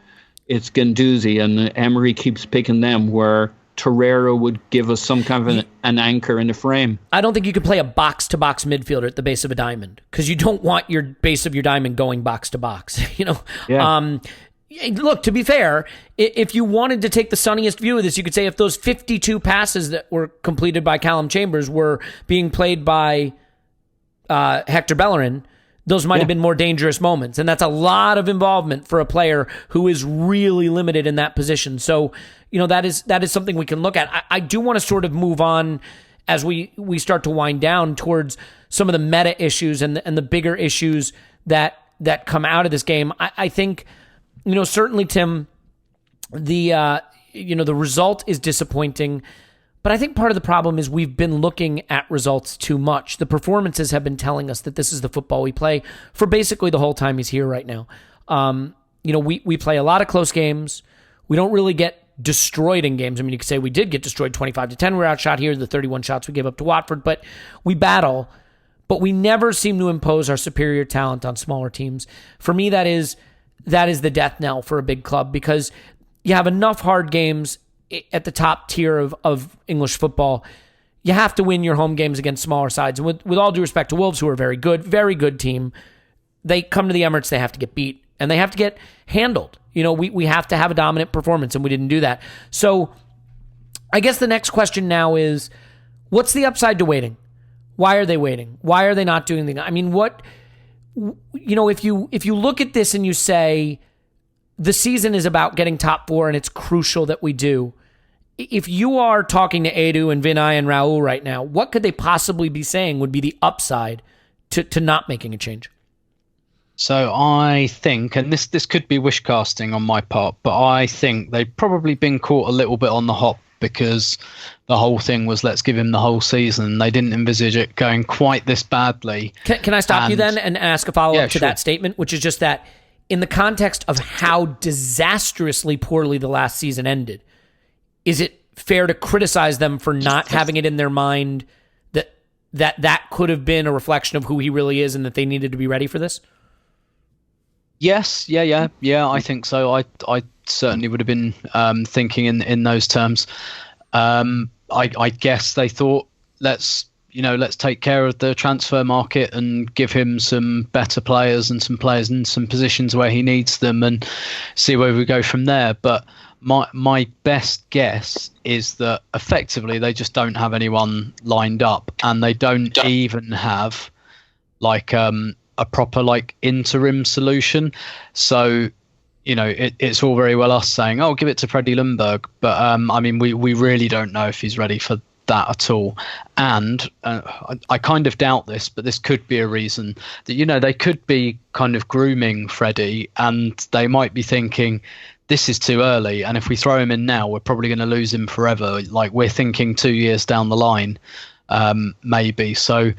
it's Guendouzi, and Emery keeps picking them, where Torreira would give us some kind of an anchor in the frame. I don't think you could play a box-to-box midfielder at the base of a diamond, because you don't want your base of your diamond going box-to-box. Yeah. Look, to be fair, if you wanted to take the sunniest view of this, you could say if those 52 passes that were completed by Calum Chambers were being played by Hector Bellerin, those might have been more dangerous moments. And that's a lot of involvement for a player who is really limited in that position. So, that is something we can look at. I do want to sort of move on as we start to wind down towards some of the meta issues and the bigger issues that come out of this game. I think, certainly, Tim, the result is disappointing. But I think part of the problem is we've been looking at results too much. The performances have been telling us that this is the football we play for basically the whole time he's here right now. We play a lot of close games. We don't really get destroyed in games. I mean, you could say we did get destroyed 25-10. We were outshot here, the 31 shots we gave up to Watford, but we battle. But we never seem to impose our superior talent on smaller teams. For me, that is the death knell for a big club, because you have enough hard games at the top tier of English football. You have to win your home games against smaller sides. And with all due respect to Wolves, who are very good team, they come to the Emirates, they have to get beat, and they have to get handled. We have to have a dominant performance, and we didn't do that. So I guess the next question now is, what's the upside to waiting? Why are they waiting? Why are they not doing anything? I mean, if you look at this and you say, the season is about getting top four and it's crucial that we do. If you are talking to Edu and Vinay and Raul right now, what could they possibly be saying would be the upside to not making a change? So I think, and this could be wish casting on my part, but I think they've probably been caught a little bit on the hop, because the whole thing was, let's give him the whole season. They didn't envisage it going quite this badly. Can I stop you then and ask a follow-up to that statement, which is just that in the context of how disastrously poorly the last season ended, is it fair to criticize them for not having it in their mind that could have been a reflection of who he really is and that they needed to be ready for this? Yes, yeah, I think so. I certainly would have been thinking in those terms. I guess they thought, let's take care of the transfer market and give him some better players and some players in some positions where he needs them, and see where we go from there. But my best guess is that effectively they just don't have anyone lined up, and they don't even have a proper interim solution. So it's all very well us saying, "Oh, give it to Freddy Ljungberg," but we really don't know if he's ready for that at all. And I kind of doubt this, but this could be a reason that they could be kind of grooming Freddie, and they might be thinking, this is too early, and if we throw him in now, we're probably going to lose him forever. Like, we're thinking 2 years down the line, maybe. So,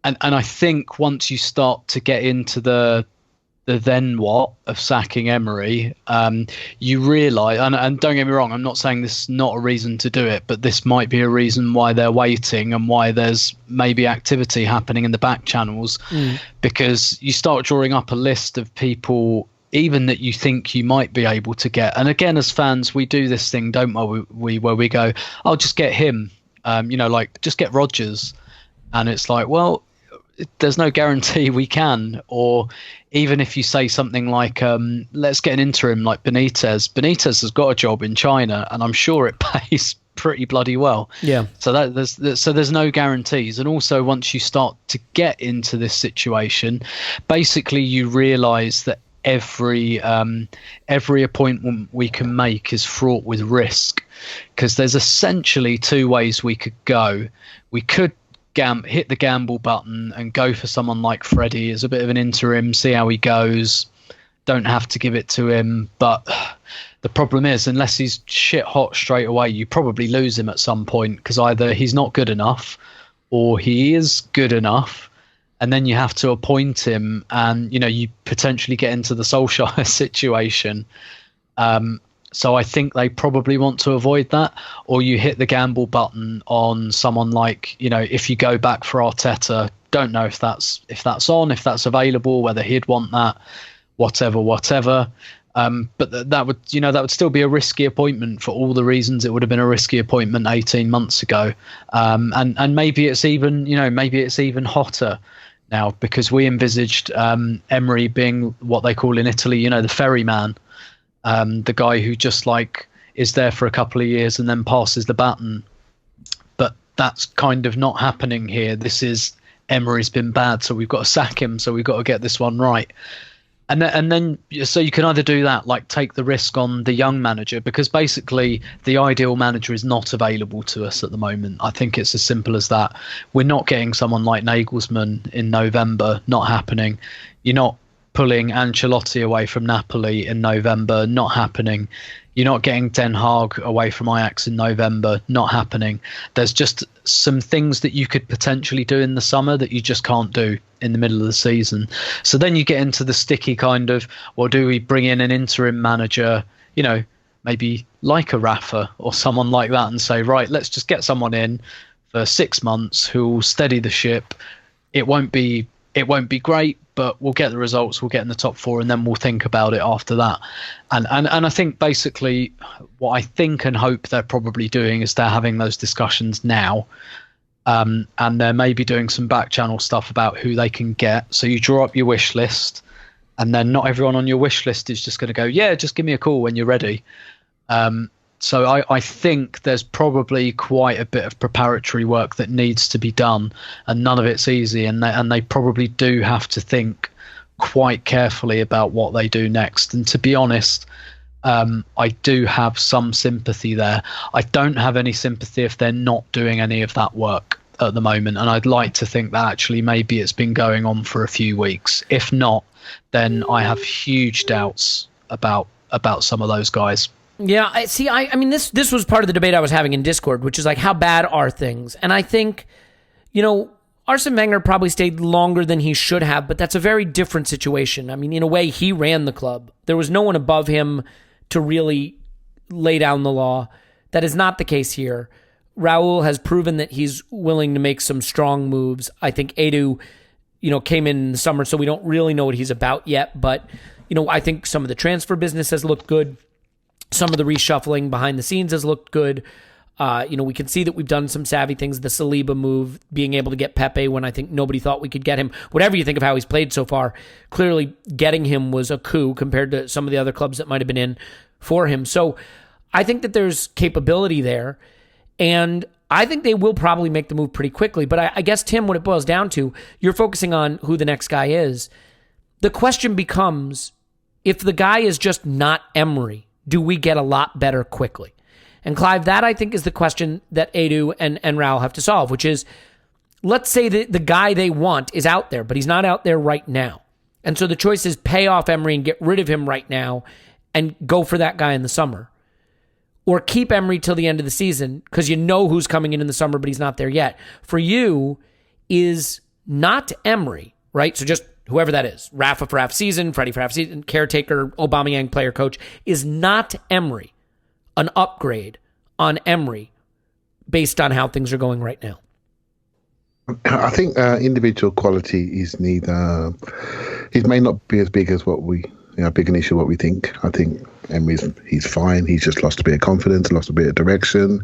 and I think once you start to get into the then what of sacking Emery, you realise, and don't get me wrong, I'm not saying this is not a reason to do it, but this might be a reason why they're waiting and why there's maybe activity happening in the back channels, because you start drawing up a list of people even that you think you might be able to get. And again, as fans, we do this thing, don't we, where we go, I'll just get him, like just get Rodgers. And it's like, well, there's no guarantee we can. Or even if you say something like, let's get an interim like Benitez. Benitez has got a job in China, and I'm sure it pays pretty bloody well. Yeah. So there's no guarantees. And also, once you start to get into this situation, basically you realise that every appointment we can make is fraught with risk, because there's essentially two ways we could go. We could hit the gamble button and go for someone like Freddy as a bit of an interim, see how he goes, don't have to give it to him. But the problem is, unless he's shit hot straight away, you probably lose him at some point, because either he's not good enough or he is good enough, and then you have to appoint him, and you potentially get into the Solskjaer situation. So I think they probably want to avoid that. Or you hit the gamble button on someone like, if you go back for Arteta, don't know if that's on, if that's available, whether he'd want that, whatever. But that would still be a risky appointment for all the reasons it would have been a risky appointment 18 months ago. And maybe it's even hotter now, because we envisaged Emery being what they call in Italy, the ferryman. The guy who just is there for a couple of years and then passes the baton. But that's kind of not happening here. This is, Emery's been bad, so we've got to sack him, so we've got to get this one right. And then so you can either do that, like take the risk on the young manager, because basically the ideal manager is not available to us at the moment. I think it's as simple as that. We're not getting someone like Nagelsmann in November, not happening. You're not pulling Ancelotti away from Napoli in November, not happening. You're not getting Den Haag away from Ajax in November, not happening. There's just some things that you could potentially do in the summer that you just can't do in the middle of the season. So then you get into the sticky kind of, well, do we bring in an interim manager, maybe like a Rafa or someone like that, and say, right, let's just get someone in for 6 months who will steady the ship. It won't be great, but we'll get the results, we'll get in the top four, and then we'll think about it after that. And I think basically what I think and hope they're probably doing is they're having those discussions now, and they're maybe doing some back channel stuff about who they can get. So you draw up your wish list, and then not everyone on your wish list is just going to go, yeah, just give me a call when you're ready. So I think there's probably quite a bit of preparatory work that needs to be done, and none of it's easy. And they probably do have to think quite carefully about what they do next. And to be honest, I do have some sympathy there. I don't have any sympathy if they're not doing any of that work at the moment. And I'd like to think that actually maybe it's been going on for a few weeks. If not, then I have huge doubts about some of those guys. Yeah, I mean, this was part of the debate I was having in Discord, which is like, how bad are things? And I think, Arsene Wenger probably stayed longer than he should have, but that's a very different situation. I mean, in a way, he ran the club. There was no one above him to really lay down the law. That is not the case here. Raul has proven that he's willing to make some strong moves. I think Edu, came in the summer, so we don't really know what he's about yet. But, I think some of the transfer business has looked good. Some of the reshuffling behind the scenes has looked good. We can see that we've done some savvy things. The Saliba move, being able to get Pepe when I think nobody thought we could get him. Whatever you think of how he's played so far, clearly getting him was a coup compared to some of the other clubs that might have been in for him. So I think that there's capability there. And I think they will probably make the move pretty quickly. But I guess, Tim, what it boils down to, you're focusing on who the next guy is. The question becomes, if the guy is just not Emery, do we get a lot better quickly? And Clive, that I think is the question that Edu and Raul have to solve, which is, let's say that the guy they want is out there, but he's not out there right now. And so the choice is pay off Emery and get rid of him right now and go for that guy in the summer. Or keep Emery till the end of the season because you know who's coming in the summer, but he's not there yet. For you is not Emery, right? So just whoever that is, Rafa for half season, Freddie for half season, caretaker, Aubameyang player coach, is not Emery an upgrade on Emery based on how things are going right now? I think individual quality is neither. It may not be as big as what we, big an issue what we think. I think he's fine. He's just lost a bit of confidence, lost a bit of direction.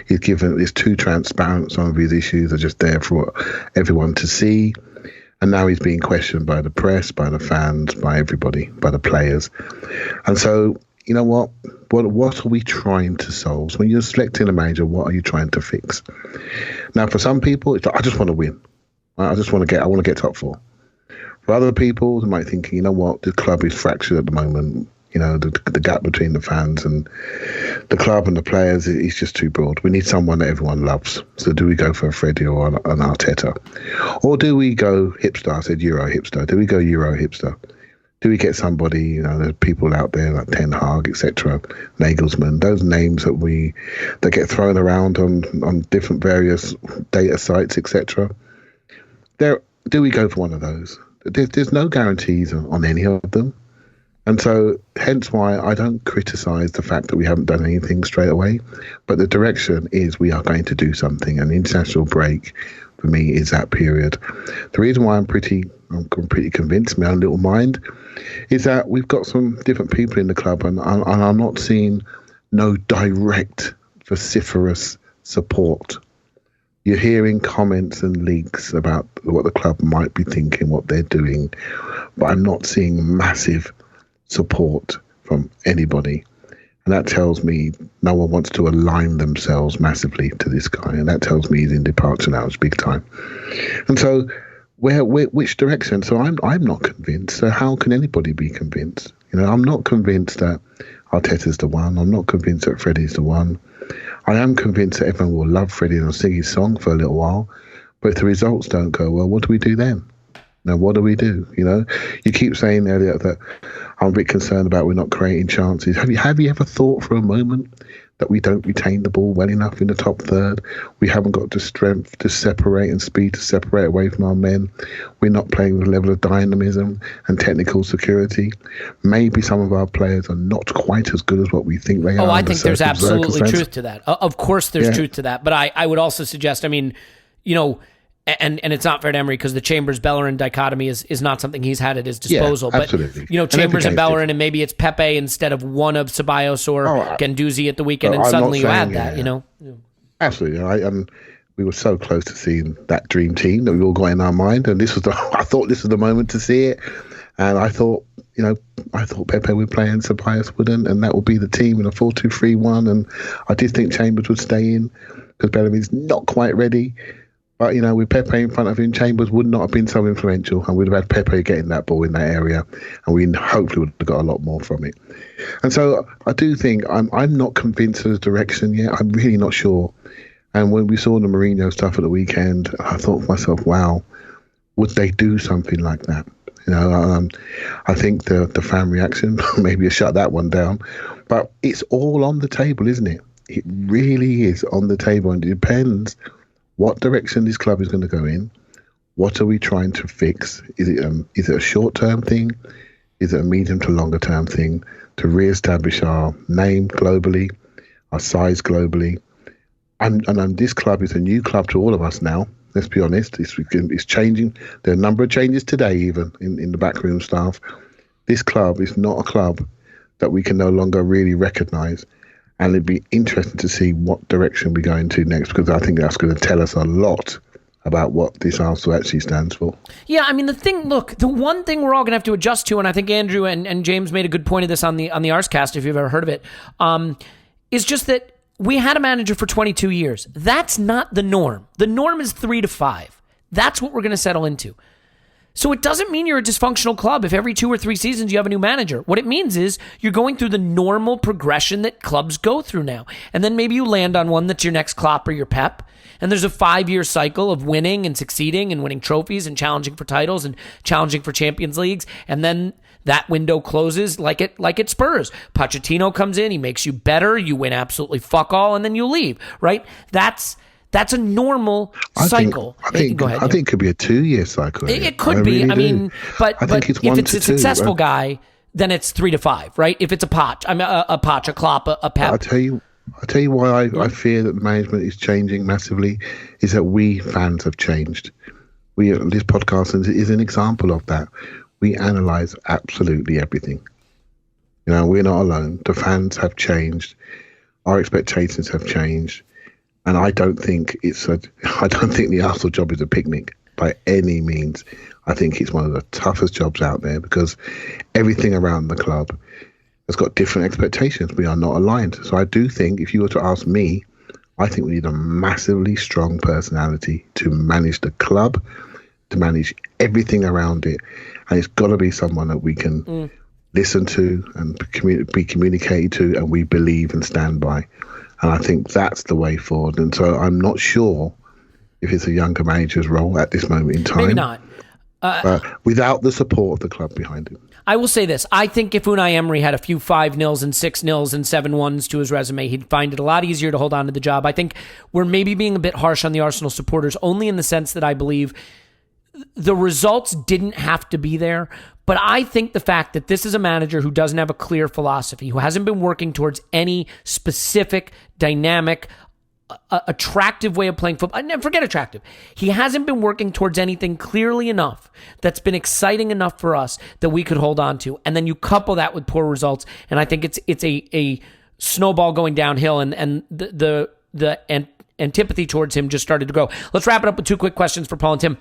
It's too transparent. Some of his issues are just there for everyone to see. And now he's being questioned by the press, by the fans, by everybody, by the players. And so, you know what? What are we trying to solve? So when you're selecting a manager, what are you trying to fix? Now, for some people, it's like, I just want to win. I want to get top 4. For other people, they might think, you know what? The club is fractured at the moment. The gap between the fans and the club and the players is just too broad. We need someone that everyone loves. So do we go for a Freddy or an Arteta? Or do we go hipster? I said Euro hipster. Do we go Euro hipster? Do we get somebody, there's people out there like Ten Hag, etc., Nagelsmann, those names that get thrown around on different various data sites, etc. Do we go for one of those? There's no guarantees on any of them. And so, hence why I don't criticise the fact that we haven't done anything straight away. But the direction is we are going to do something. An international break, for me, is that period. The reason why I'm pretty convinced, my own little mind, is that we've got some different people in the club, and I'm not seeing no direct, vociferous support. You're hearing comments and leaks about what the club might be thinking, what they're doing, but I'm not seeing massive support from anybody. And that tells me no one wants to align themselves massively to this guy. And that tells me he's in departure now. It's big time. And so which direction? So I'm not convinced. So how can anybody be convinced? I'm not convinced that Arteta's the one. I'm not convinced that Freddie's the one. I am convinced that everyone will love Freddie and sing his song for a little while. But if the results don't go well, what do we do then? Now, what do we do? You keep saying, Elliot, that I'm a bit concerned about we're not creating chances. Have you ever thought for a moment that we don't retain the ball well enough in the top third? We haven't got the strength to separate and speed to separate away from our men. We're not playing with a level of dynamism and technical security. Maybe some of our players are not quite as good as what we think they are. Oh, I think there's absolutely truth to that. Of course there's truth to that. But I would also suggest, and it's not fair to Emery because the Chambers-Bellerin dichotomy is not something he's had at his disposal. Yeah, absolutely. But, Chambers and Bellerin, and maybe it's Pepe instead of one of Ceballos or Guendouzi at the weekend, and suddenly you add that, Absolutely. We were so close to seeing that dream team that we all got in our mind, and I thought this was the moment to see it. And I thought Pepe would play and Ceballos wouldn't, and that would be the team in a 4-2-3-1. And I did think Chambers would stay in because Bellerin's not quite ready. But, with Pepe in front of him, Chambers would not have been so influential, and we'd have had Pepe getting that ball in that area, and we hopefully would have got a lot more from it. And so I do think I'm not convinced of the direction yet. I'm really not sure. And when we saw the Mourinho stuff at the weekend, I thought to myself, wow, would they do something like that? I think the fan reaction, maybe you shut that one down, but it's all on the table, isn't it? It really is on the table, and it depends what direction this club is going to go in. What are we trying to fix? Is it a short-term thing? Is it a medium to longer-term thing to re-establish our name globally, our size globally? And this club is a new club to all of us now. Let's be honest. It's changing. There are a number of changes today, even in the backroom staff. This club is not a club that we can no longer really recognise. And it'd be interesting to see what direction we go into next, because I think that's going to tell us a lot about what this Arsenal actually stands for. Yeah, the one thing we're all going to have to adjust to, and I think Andrew and James made a good point of this on the Arscast, if you've ever heard of it, is just that we had a manager for 22 years. That's not the norm. The norm is 3 to 5. That's what we're going to settle into. So it doesn't mean you're a dysfunctional club if every 2 or 3 seasons you have a new manager. What it means is you're going through the normal progression that clubs go through now. And then maybe you land on one that's your next Klopp or your Pep. And there's a 5-year cycle of winning and succeeding and winning trophies and challenging for titles and challenging for Champions Leagues. And then that window closes like it Spurs. Pochettino comes in, he makes you better, you win absolutely fuck all, and then you leave, right? That's a normal cycle. Go ahead. I think it could be a 2-year cycle. It could be. Really I mean, but think if it's a successful guy, then it's 3 to 5, right? If it's a Poch, a Klopp, a Pep. I'll tell you why I fear that the management is changing massively is that we fans have changed. This podcast is an example of that. We analyze absolutely everything. We're not alone. The fans have changed. Our expectations have changed. And I don't think the Arsenal job is a picnic by any means. I think it's one of the toughest jobs out there because everything around the club has got different expectations. We are not aligned. So I do think if you were to ask me, I think we need a massively strong personality to manage the club, to manage everything around it. And it's got to be someone that we can listen to and be communicated to and we believe and stand by. And I think that's the way forward. And so I'm not sure if it's a younger manager's role at this moment in time. Maybe not. Without the support of the club behind him. I will say this. I think if Unai Emery had a few 5-0s and 6-0s and 7-1s to his resume, he'd find it a lot easier to hold on to the job. I think we're maybe being a bit harsh on the Arsenal supporters, only in the sense that I believe the results didn't have to be there. But I think the fact that this is a manager who doesn't have a clear philosophy, who hasn't been working towards any specific, dynamic, attractive way of playing football. Forget attractive. He hasn't been working towards anything clearly enough that's been exciting enough for us that we could hold on to. And then you couple that with poor results, and I think it's a snowball going downhill, and the antipathy towards him just started to grow. Let's wrap it up with 2 quick questions for Paul and Tim.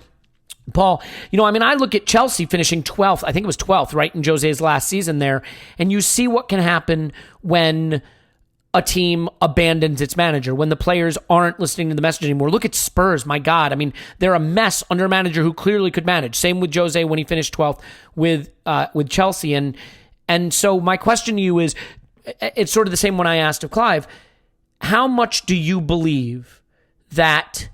Paul, I look at Chelsea finishing 12th. I think it was 12th, right, in Jose's last season there. And you see what can happen when a team abandons its manager, when the players aren't listening to the message anymore. Look at Spurs, my God. I mean, they're a mess under a manager who clearly could manage. Same with Jose when he finished 12th with Chelsea. And so my question to you is, it's sort of the same one I asked of Clive. How much do you believe that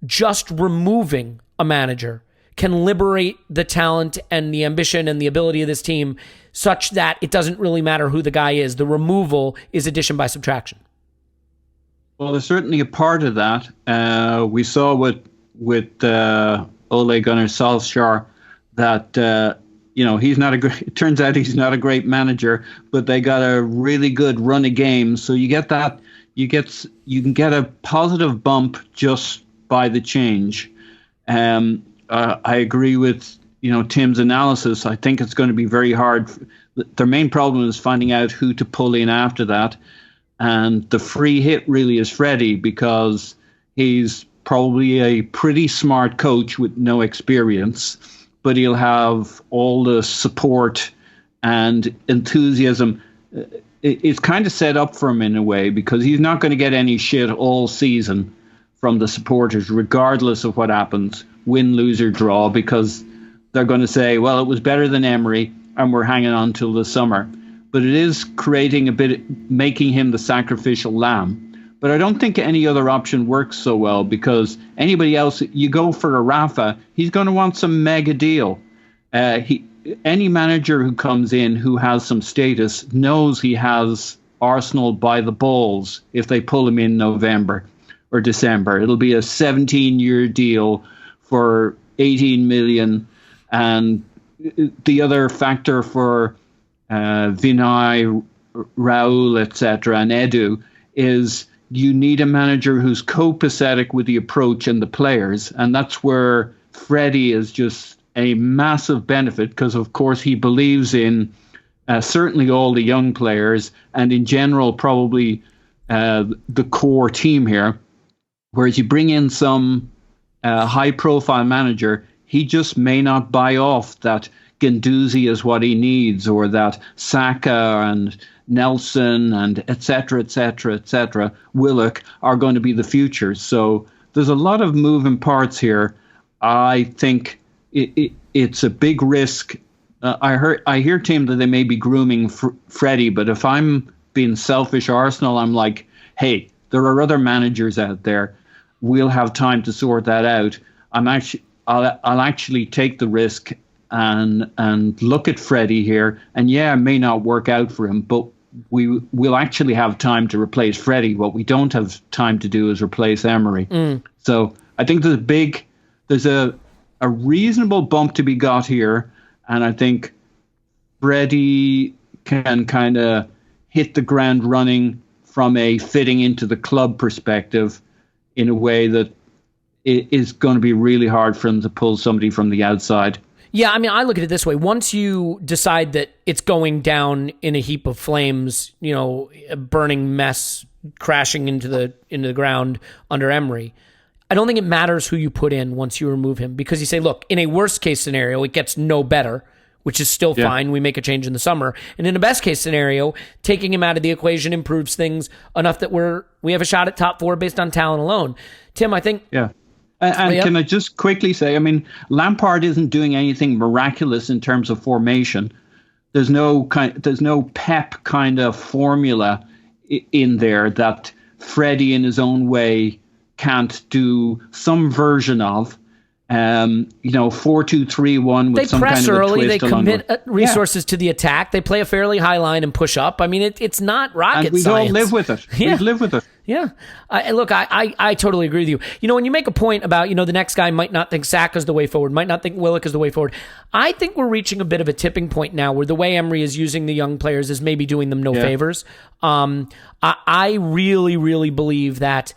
just removing a manager can liberate the talent and the ambition and the ability of this team such that it doesn't really matter who the guy is? The removal is addition by subtraction. Well, there's certainly a part of that. We saw with Ole Gunnar Solskjaer that he's not a great. It turns out he's not a great manager, but they got a really good run of games. So you get that. You can get a positive bump just by the change. I agree with Tim's analysis. I think it's going to be very hard. Their main problem is finding out who to pull in after that, and the free hit really is Freddy, because he's probably a pretty smart coach with no experience, but he'll have all the support and enthusiasm. It's kind of set up for him in a way, because he's not going to get any shit all season from the supporters, regardless of what happens, win, lose or draw, because they're going to say, well, it was better than Emery and we're hanging on till the summer. But it is creating making him the sacrificial lamb. But I don't think any other option works so well, because anybody else, you go for a Rafa, he's going to want some mega deal. Any manager who comes in who has some status knows he has Arsenal by the balls if they pull him in November or December. It'll be a 17-year deal for 18 million. And the other factor for Vinay, Raul, etc., and Edu is you need a manager who's copacetic with the approach and the players. And that's where Freddie is just a massive benefit, because, of course, he believes in certainly all the young players and in general probably the core team here. Whereas you bring in some high-profile manager, he just may not buy off that Guendouzi is what he needs, or that Saka and Nelson and et cetera, Willock are going to be the future. So there's a lot of moving parts here. I think it's a big risk. I hear, Tim, that they may be grooming Freddie, but if I'm being selfish Arsenal, I'm like, hey, there are other managers out there. We'll have time to sort that out. I'll actually take the risk and look at Freddy here. And yeah, it may not work out for him, but we will actually have time to replace Freddy. What we don't have time to do is replace Emery. So I think there's a reasonable bump to be got here, and I think Freddy can kind of hit the ground running from a fitting into the club perspective in a way that it is going to be really hard for him to pull somebody from the outside. Yeah, I mean, I look at it this way. Once you decide that it's going down in a heap of flames, a burning mess crashing into the ground under Emery, I don't think it matters who you put in once you remove him, because you say, look, in a worst case scenario, it gets no better, which is still fine. We make a change in the summer. And in a best case scenario, taking him out of the equation improves things enough that we have a shot at top 4 based on talent alone. Tim, I think... Yeah. And can I just quickly say, I mean, Lampard isn't doing anything miraculous in terms of formation. There's no Pep kind of formula in there that Freddy in his own way can't do some version of. 4-2-3-1 with they some press kind of a early, twist they commit resources to the attack, they play a fairly high line and push up. I mean, it's not rocket and we science. don't live with it. Yeah. We live with it. Yeah. Look, I totally agree with you. When you make a point about, the next guy might not think Saka's the way forward, might not think Willock is the way forward. I think we're reaching a bit of a tipping point now where the way Emery is using the young players is maybe doing them no favors. I really, really believe that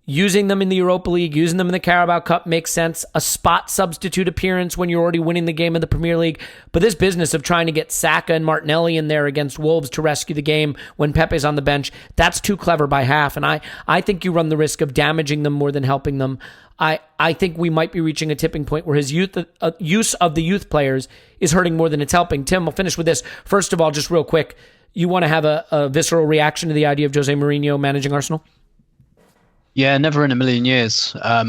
using them in the Europa League, using them in the Carabao Cup makes sense. A spot substitute appearance when you're already winning the game in the Premier League. But this business of trying to get Saka and Martinelli in there against Wolves to rescue the game when Pepe's on the bench, that's too clever by half. And I think you run the risk of damaging them more than helping them. I think we might be reaching a tipping point where his use of the youth players is hurting more than it's helping. Tim, I'll finish with this. First of all, just real quick, you want to have a visceral reaction to the idea of Jose Mourinho managing Arsenal? Yeah, never in a million years. I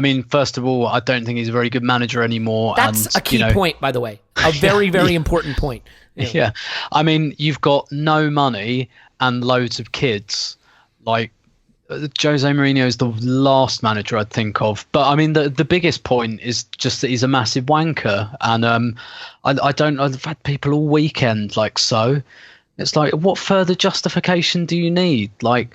mean, first of all, I don't think he's a very good manager anymore. That's a key point, by the way. A very, very important point. Yeah. I mean, you've got no money and loads of kids. Like, Jose Mourinho is the last manager I'd think of. But, I mean, the biggest point is just that he's a massive wanker. And I've had people all weekend so. It's like, what further justification do you need? Like,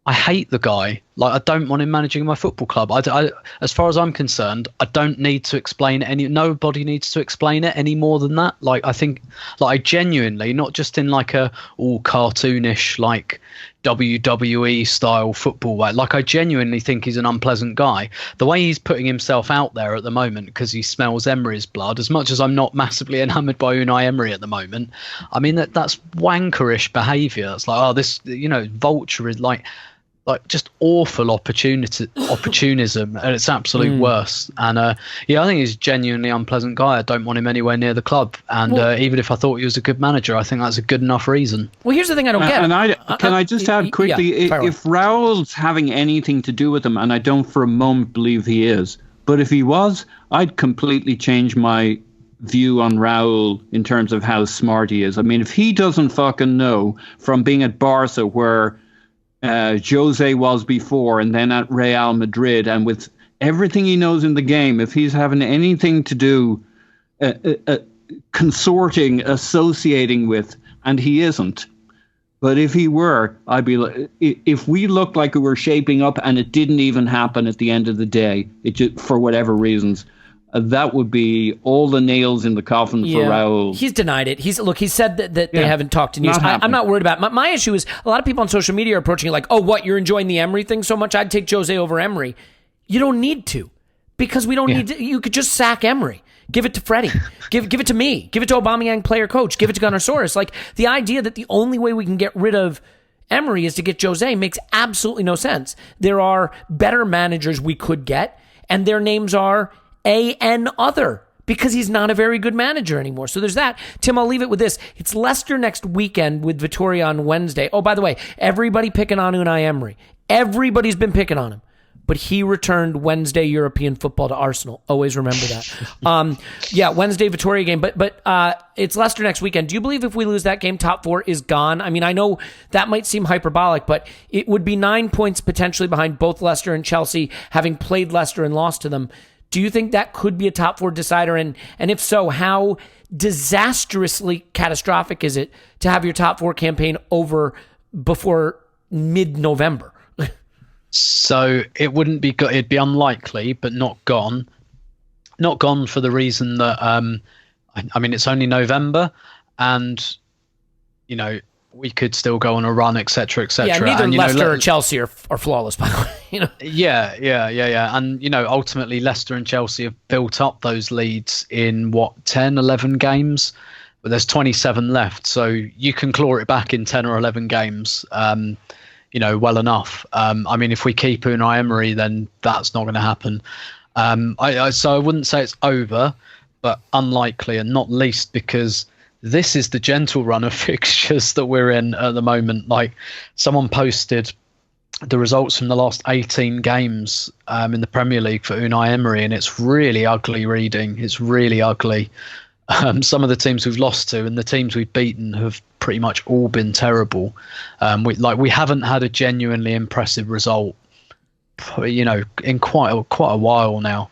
I hate the guy. Like, I don't want him managing my football club. I, as far as I'm concerned, I don't need to explain it. Nobody needs to explain it any more than that. Like, I think, I genuinely, not just in a all cartoonish, WWE style football way. Like, I genuinely think he's an unpleasant guy. The way he's putting himself out there at the moment because he smells Emery's blood, as much as I'm not massively enamoured by Unai Emery at the moment, I mean, that's wankerish behaviour. It's like, this, vulture is like just awful opportunism at its absolute worst. And I think he's a genuinely unpleasant guy. I don't want him anywhere near the club. And even if I thought he was a good manager, I think that's a good enough reason. Well, here's the thing I don't get. And I just add quickly, if Raul's having anything to do with him, and I don't for a moment believe he is, but if he was, I'd completely change my view on Raul in terms of how smart he is. I mean, if he doesn't fucking know from being at Barca where Jose was before, and then at Real Madrid, and with everything he knows in the game, if he's having anything to do associating with, and he isn't, but if he were, I'd be like, if we looked like we were shaping up and it didn't even happen at the end of the day, it just, for whatever reasons, that would be all the nails in the coffin for Raul. He's denied it. He said that they haven't talked in years. I'm not worried about it. My issue is a lot of people on social media are approaching it like, oh, what, you're enjoying the Emery thing so much? I'd take Jose over Emery. You don't need to, because we don't need to. You could just sack Emery. Give it to Freddie. Give it to me. Give it to Aubameyang, player coach. Give it to Gunnersaurus. Like, the idea that the only way we can get rid of Emery is to get Jose makes absolutely no sense. There are better managers we could get, and their names are A.N. other, because he's not a very good manager anymore. So there's that. Tim, I'll leave it with this. It's Leicester next weekend with Vittoria on Wednesday. Oh, by the way, everybody picking on Unai Emery. Everybody's been picking on him. But he returned Wednesday European football to Arsenal. Always remember that. Wednesday Vittoria game. But it's Leicester next weekend. Do you believe if we lose that game, top 4 is gone? I mean, I know that might seem hyperbolic, but it would be 9 points potentially behind both Leicester and Chelsea, having played Leicester and lost to them. Do you think that could be a top 4 decider? And if so, how disastrously catastrophic is it to have your top 4 campaign over before mid-November? So it wouldn't be good. It'd be unlikely, but not gone. Not gone for the reason that, I mean, it's only November, and, you know, we could still go on a run, etc., etc. Yeah, neither Leicester or Chelsea are flawless, by the way. You know. Yeah. And, you know, ultimately Leicester and Chelsea have built up those leads in, 10, 11 games? But there's 27 left, so you can claw it back in 10 or 11 games, you know, well enough. I mean, if we keep Unai Emery, then that's not going to happen. So I wouldn't say it's over, but unlikely, and not least because this is the gentle run of fixtures that we're in at the moment. Like, someone posted the results from the last 18 games in the Premier League for Unai Emery, and it's really ugly reading. It's really ugly. Some of the teams we've lost to and the teams we've beaten have pretty much all been terrible. We haven't had a genuinely impressive result, you know, in quite a while now.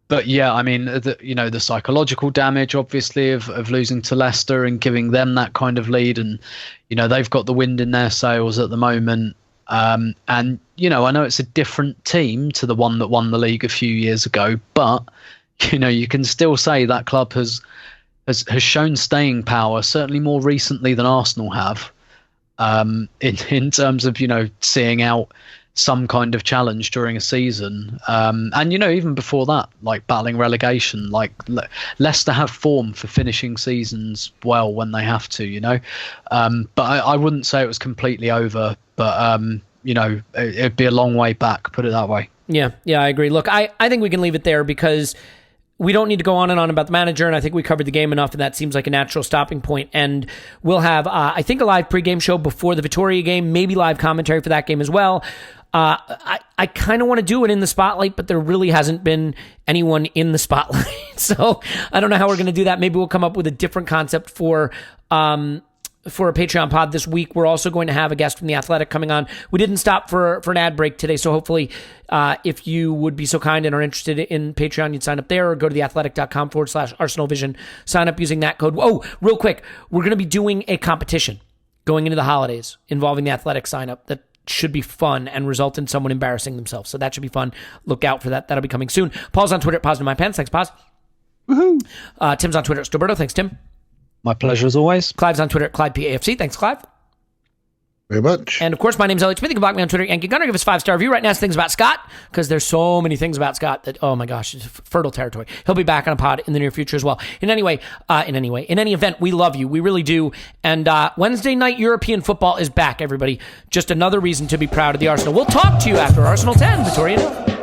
But yeah, I mean, the psychological damage, obviously, of losing to Leicester and giving them that kind of lead, and you know they've got the wind in their sails at the moment. And you know, I know it's a different team to the one that won the league a few years ago, but you know, you can still say that club has shown staying power, certainly more recently than Arsenal have, in terms of, you know, seeing out some kind of challenge during a season. And, you know, even before that, like battling relegation, like Leicester have form for finishing seasons well when they have to, you know. But I wouldn't say it was completely over, but, you know, it'd be a long way back, put it that way. Yeah, I agree. Look, I think we can leave it there because we don't need to go on and on about the manager, and I think we covered the game enough, and that seems like a natural stopping point. And we'll have, I think, a live pregame show before the Vitoria game, maybe live commentary for that game as well. I kind of want to do it in the spotlight, but there really hasn't been anyone in the spotlight. So I don't know how we're going to do that. Maybe we'll come up with a different concept for a Patreon pod this week. We're also going to have a guest from The Athletic coming on. We didn't stop for an ad break today, so hopefully if you would be so kind and are interested in Patreon, you'd sign up there or go to theathletic.com/ArsenalVision. Sign up using that code. Oh, real quick, we're going to be doing a competition going into the holidays involving The Athletic sign up that should be fun and result in someone embarrassing themselves. So that should be fun. Look out for that. That'll be coming soon. Paul's on Twitter at PositiveMyPants. Thanks, Pos. Woohoo! Tim's on Twitter at Stoberto. Thanks, Tim. My pleasure as always. Clive's on Twitter at ClivePAFC. Thanks, Clive. Very much. And of course, my name's Elliot Smith. You can block me on Twitter. Yankee Gunner. Give us a 5-star review. Right now, it's things about Scott, because there's so many things about Scott that, oh my gosh, it's fertile territory. He'll be back on a pod in the near future as well. In any event, we love you. We really do. And Wednesday night European football is back, everybody. Just another reason to be proud of the Arsenal. We'll talk to you after Arsenal 10. Victoria.